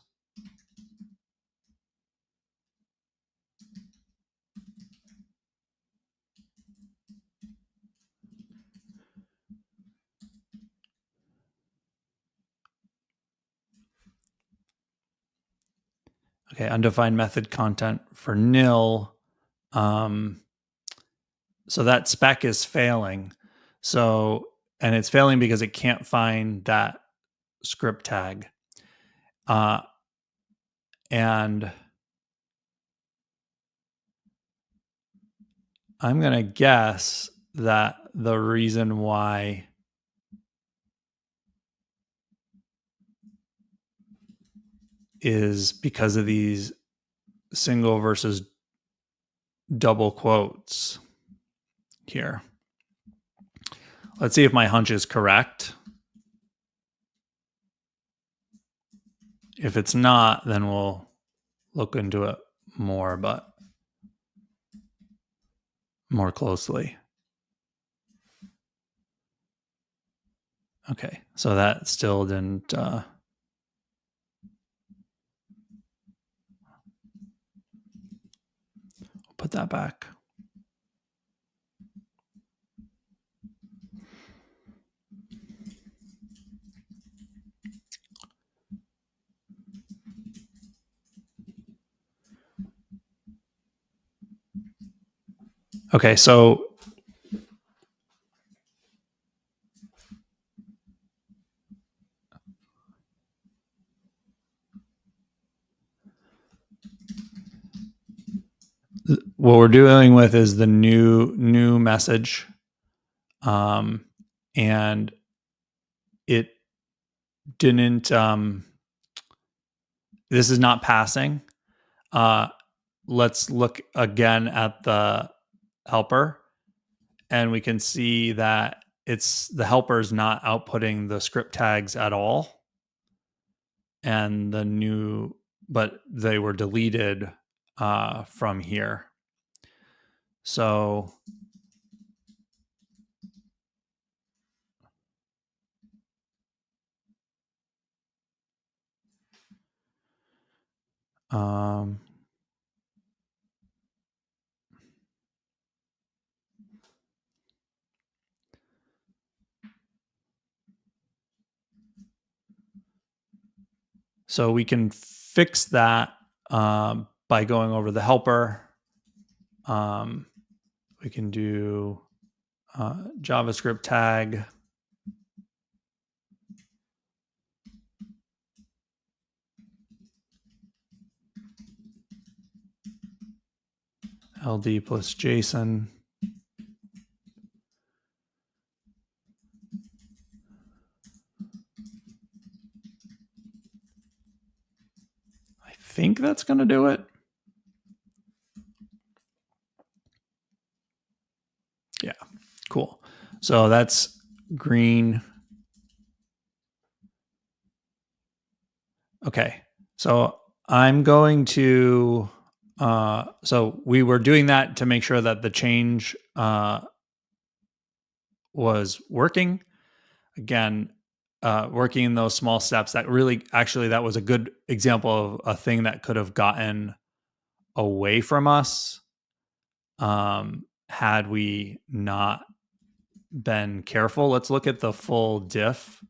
Okay, undefined method content for nil. So that spec is failing. So, and it's failing because it can't find that script tag. And I'm going to guess that the reason why is because of these single versus double quotes here. Let's see if my hunch is correct. If it's not, then we'll look into it more, but more closely. Okay, so that still didn't put that back. Okay, so what we're dealing with is the new message, and it didn't. This is not passing. Let's look again at the helper, and we can see that it's the helper is not outputting the script tags at all, and but they were deleted from here. So so we can fix that by going over the helper. We can do JavaScript tag LD plus JSON. I think that's going to do it. Yeah, cool. So that's green. Okay, so I'm going to, so we were doing that to make sure that the change was working. Again, working in those small steps, that really, actually, that was a good example of a thing that could have gotten away from us had we not been careful. Let's look at the full diff.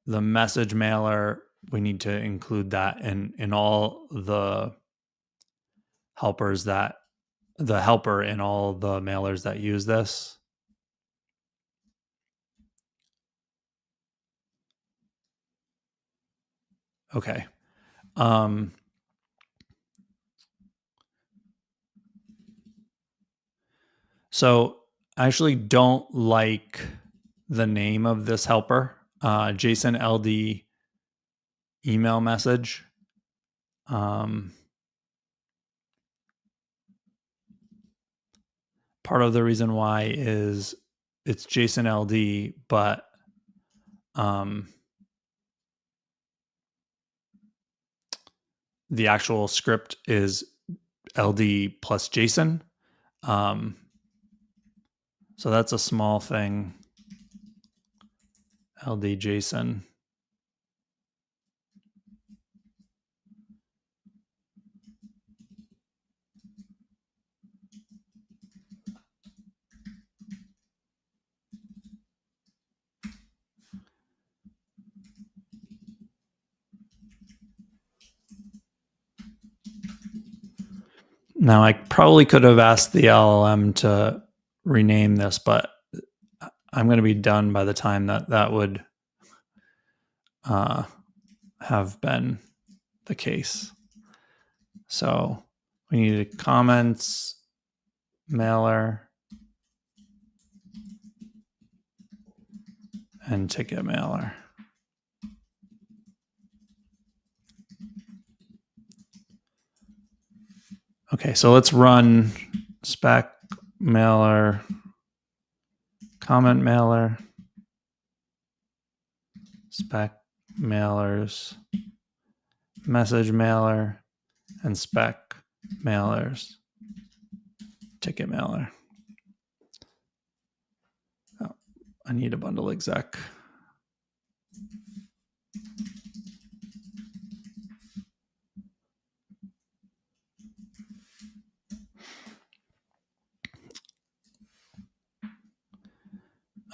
The message mailer, we need to include that in all the helpers that the helper in all the mailers that use this. Okay. So I actually don't like the name of this helper, JSON LD email message. Part of the reason why is it's JSON LD, but the actual script is LD plus JSON. So that's a small thing. LD JSON. Now, I probably could have asked the LLM to rename this, but I'm going to be done by the time that would have been the case. So we need comments, mailer, and ticket mailer. Okay, so let's run spec mailer, comment mailer, spec mailers, message mailer, and spec mailers, ticket mailer. Oh, I need a bundle exec.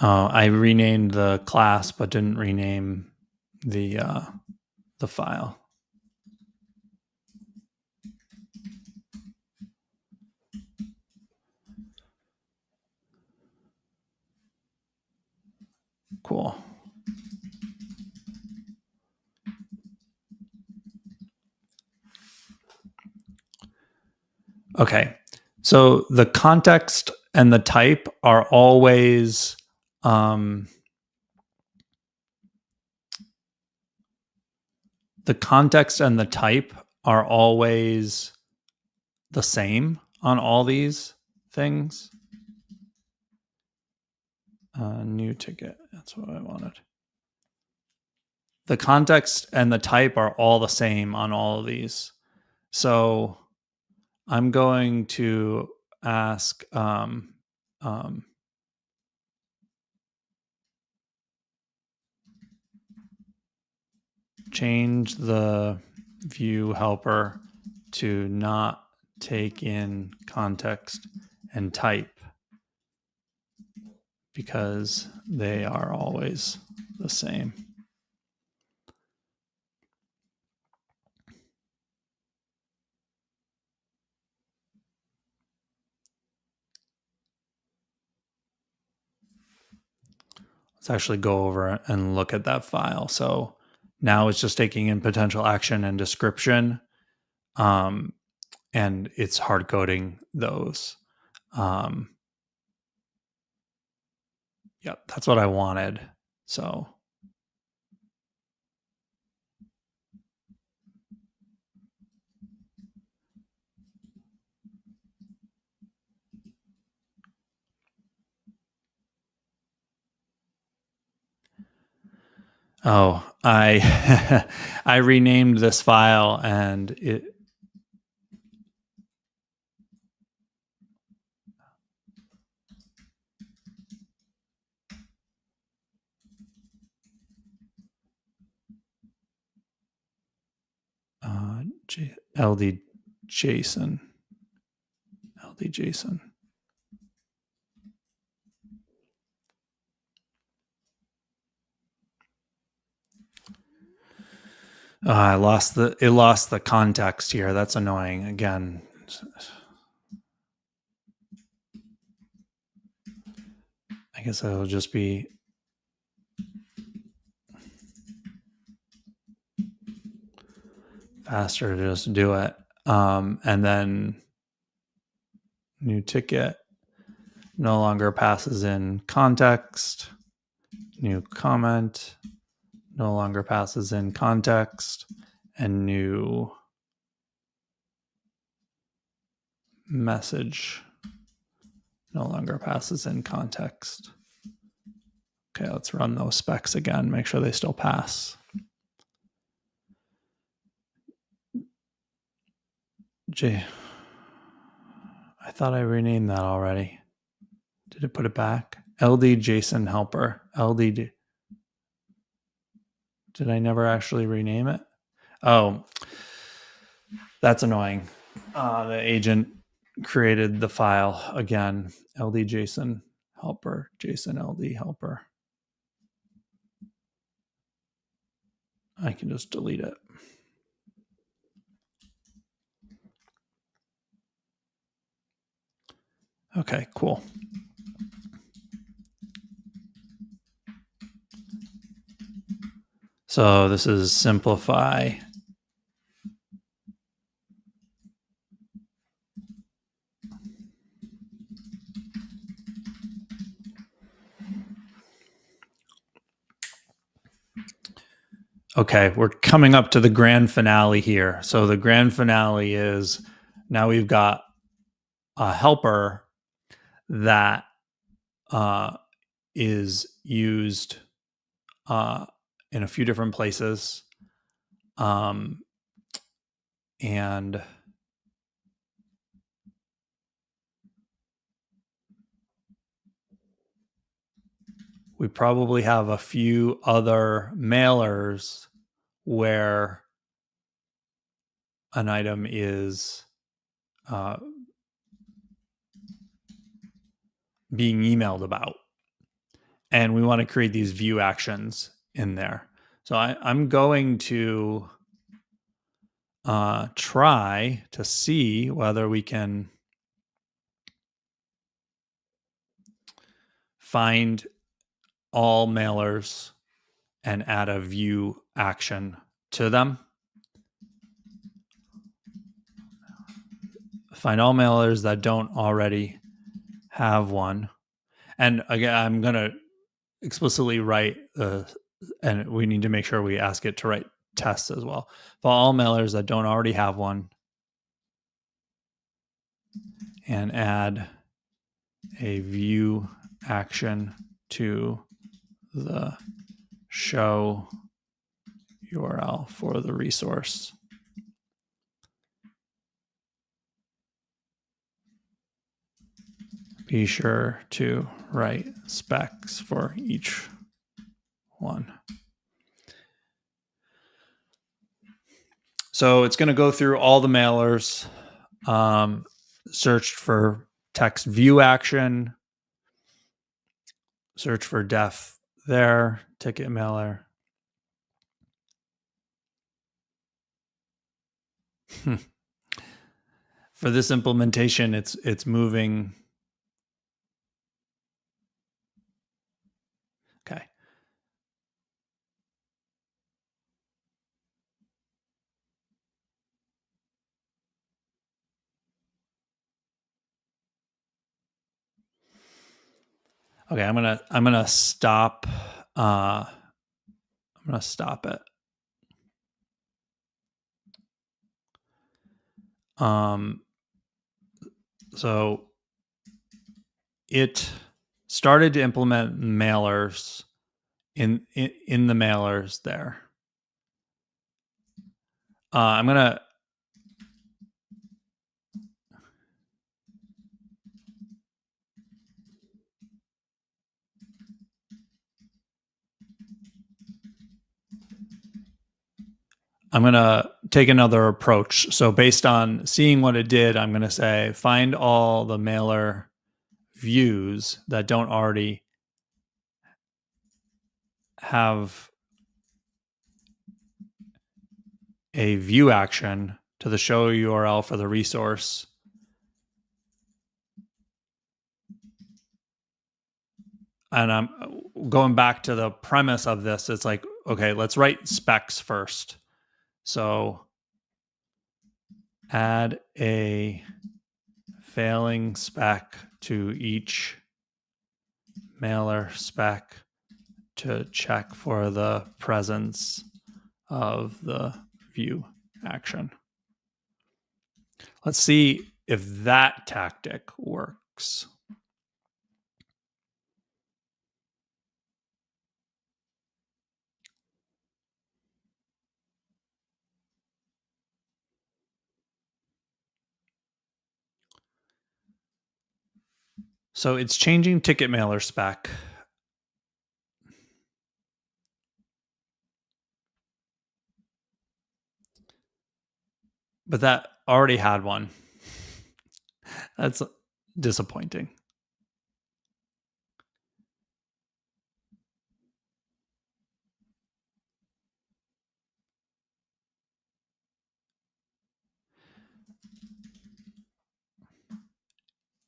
I renamed the class, but didn't rename the file. Cool. Okay, so the context and the type are always the context and the type are always the same on all these things. New ticket, that's what I wanted. The context and the type are all the same on all of these. So I'm going to ask change the view helper to not take in context and type because they are always the same. Let's actually go over and look at that file. So now it's just taking in potential action and description, and it's hard coding those. Yep, that's what I wanted. So I I renamed this file and it LD JSON. LD JSON. I lost the context here. That's annoying. Again, I guess it'll just be faster to just do it. And then new ticket no longer passes in context. New comment no longer passes in context. And new message no longer passes in context. Okay, let's run those specs again, make sure they still pass. I thought I renamed that already. Did it put it back? LD JSON helper. LD. Did I never actually rename it? Oh, that's annoying. The agent created the file again. LD JSON helper. JSON LD helper. I can just delete it. Okay, cool. So this is simplify. Okay, we're coming up to the grand finale here. So the grand finale is now we've got a helper that is used in a few different places. And we probably have a few other mailers where an item is being emailed about. And we want to create these view actions in there. So I'm going to try to see whether we can find all mailers and add a view action to them. Find all mailers that don't already have one. And again, I'm going to explicitly write, and we need to make sure we ask it to write tests as well. For all mailers that don't already have one, and add a view action to the show URL for the resource. Be sure to write specs for each one. So it's going to go through all the mailers, search for text view action, search for def there, ticket mailer. For this implementation, it's moving. Okay. Okay, I'm gonna stop. I'm gonna stop it. So it started to implement mailers in the mailers there. I'm gonna take another approach. So based on seeing what it did, I'm gonna say find all the mailer views that don't already have a view action to the show URL for the resource. and I'm going back to the premise of this. It's like, okay, let's write specs first. So add a failing spec to each mailer spec to check for the presence of the view action. Let's see if that tactic works. So it's changing ticket mailer spec. But that already had one. That's disappointing.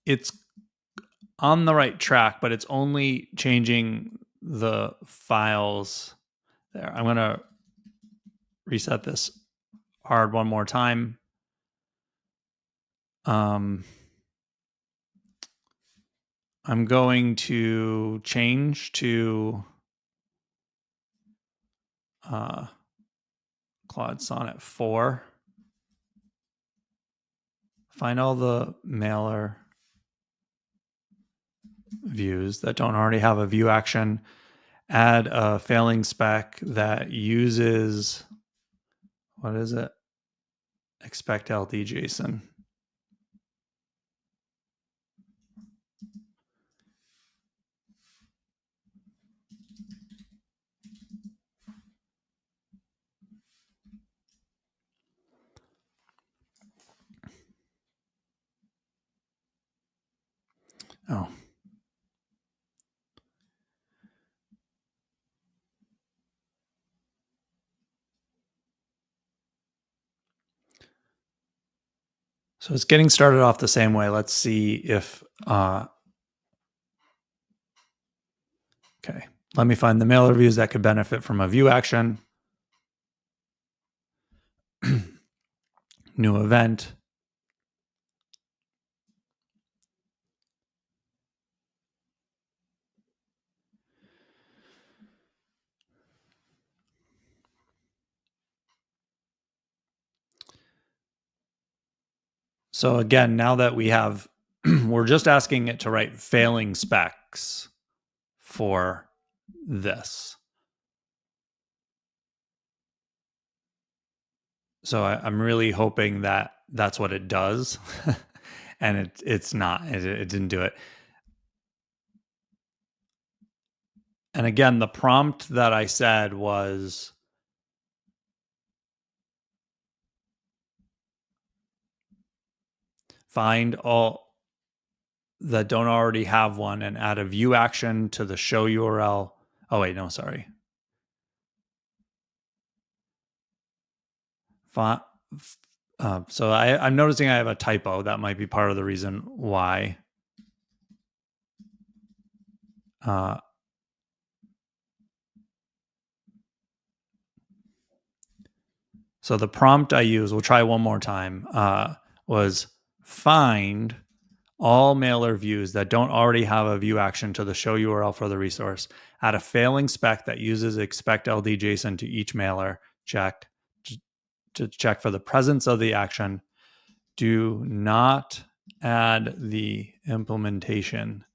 It's on the right track, but it's only changing the files there. I'm going to reset this hard one more time. I'm going to change to Claude Sonnet 4. Find all the mailer views that don't already have a view action. Add a failing spec that uses, what is it? Expect LD JSON. Oh. So it's getting started off the same way. Let's see if, okay. Let me find the mailer views that could benefit from a view action. New event. So again, now that we have, we're just asking it to write failing specs for this. So I'm really hoping that that's what it does. And it's not, it didn't do it. And again, the prompt that I said was, find all that don't already have one and add a view action to the show URL. Oh, wait, no, sorry. So I'm noticing I have a typo. That might be part of the reason why. So the prompt I use, we'll try one more time, was find all mailer views that don't already have a view action to the show URL for the resource. Add a failing spec that uses expect LD JSON to each mailer check to check for the presence of the action. Do not add the implementation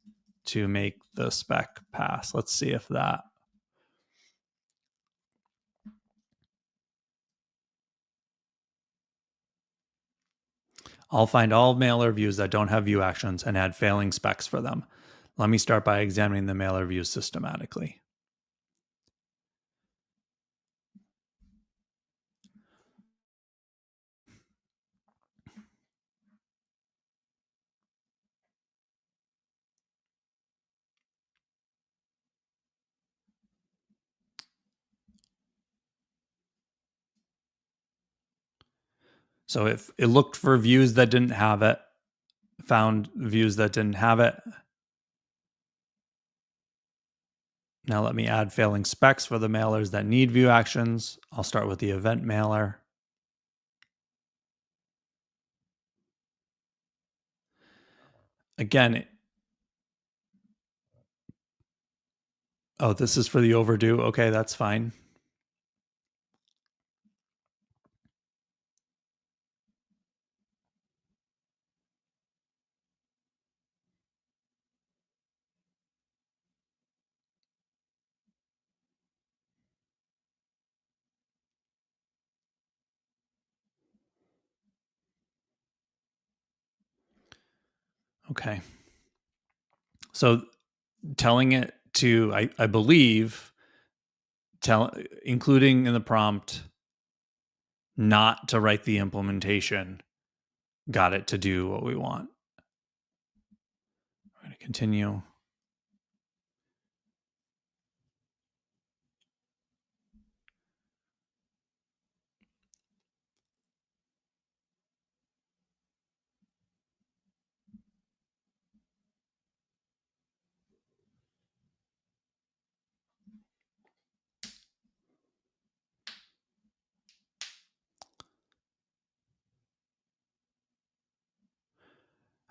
to make the spec pass. Let's see if that. I'll find all mailer views that don't have view actions and add failing specs for them. Let me start by examining the mailer views systematically. So if it looked for views that didn't have it, found views that didn't have it, Now let me add failing specs for the mailers that need view actions. I'll start with the event mailer. Again, oh, this is for the overdue. Okay, that's fine. Okay. So telling it to, I believe, including in the prompt, not to write the implementation, got it to do what we want. I'm going to continue.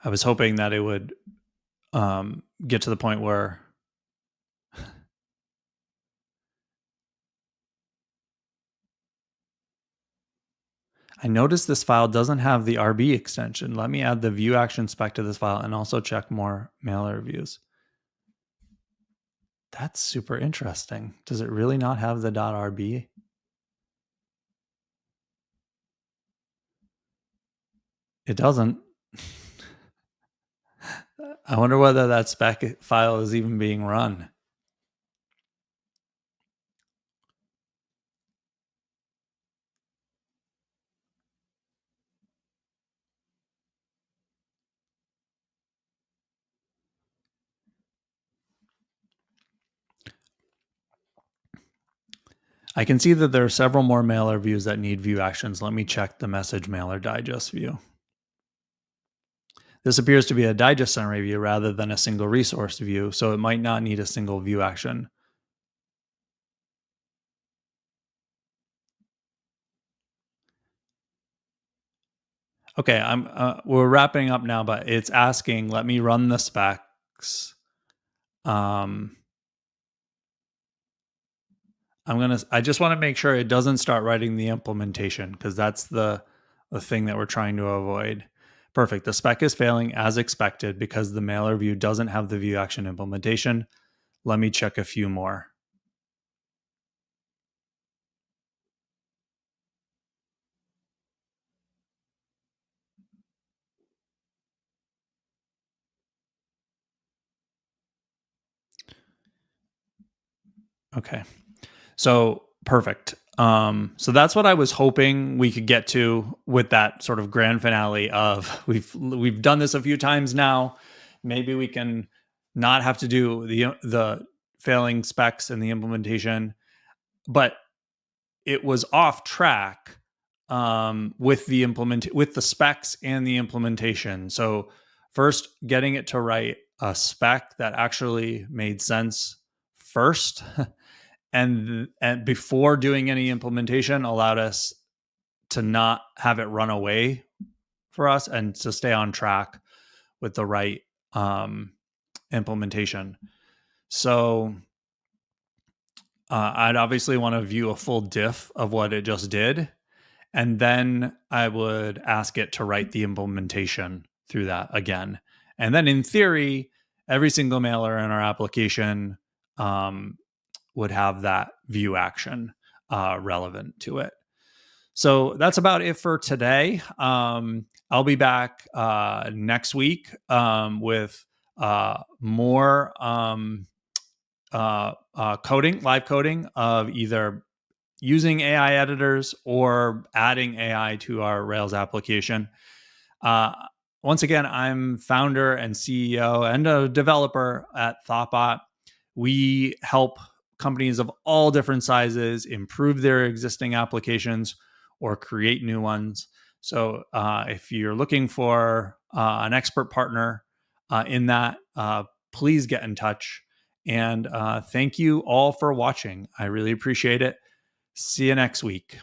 I was hoping that it would get to the point where I noticed this file doesn't have the RB extension. Let me add the view action spec to this file and also check more mailer views. That's super interesting. Does it really not have the .rb? It doesn't. I wonder whether that spec file is even being run. I can see that there are several more mailer views that need view actions. Let me check the message mailer digest view. This appears to be a digest summary view rather than a single resource view, so it might not need a single view action. Okay, we're wrapping up now, but it's asking, let me run the specs. I just want to make sure it doesn't start writing the implementation, because that's the thing that we're trying to avoid. Perfect. The spec is failing as expected because the mailer view doesn't have the view action implementation. Let me check a few more. Okay. So perfect. So that's what I was hoping we could get to with that sort of grand finale of we've done this a few times now. Maybe we can not have to do the failing specs and the implementation, but it was off track with the specs and the implementation. So first, getting it to write a spec that actually made sense first and before doing any implementation allowed us to not have it run away for us and to stay on track with the right implementation. So I'd obviously want to view a full diff of what it just did, and then I would ask it to write the implementation through that again. And then in theory, every single mailer in our application would have that view action relevant to it. So that's about it for today. I'll be back next week with more live coding of either using AI editors or adding AI to our Rails application. Once again, I'm founder and CEO and a developer at Thoughtbot. We help companies of all different sizes improve their existing applications or create new ones. So if you're looking for an expert partner in that, please get in touch. And thank you all for watching. I really appreciate it. See you next week.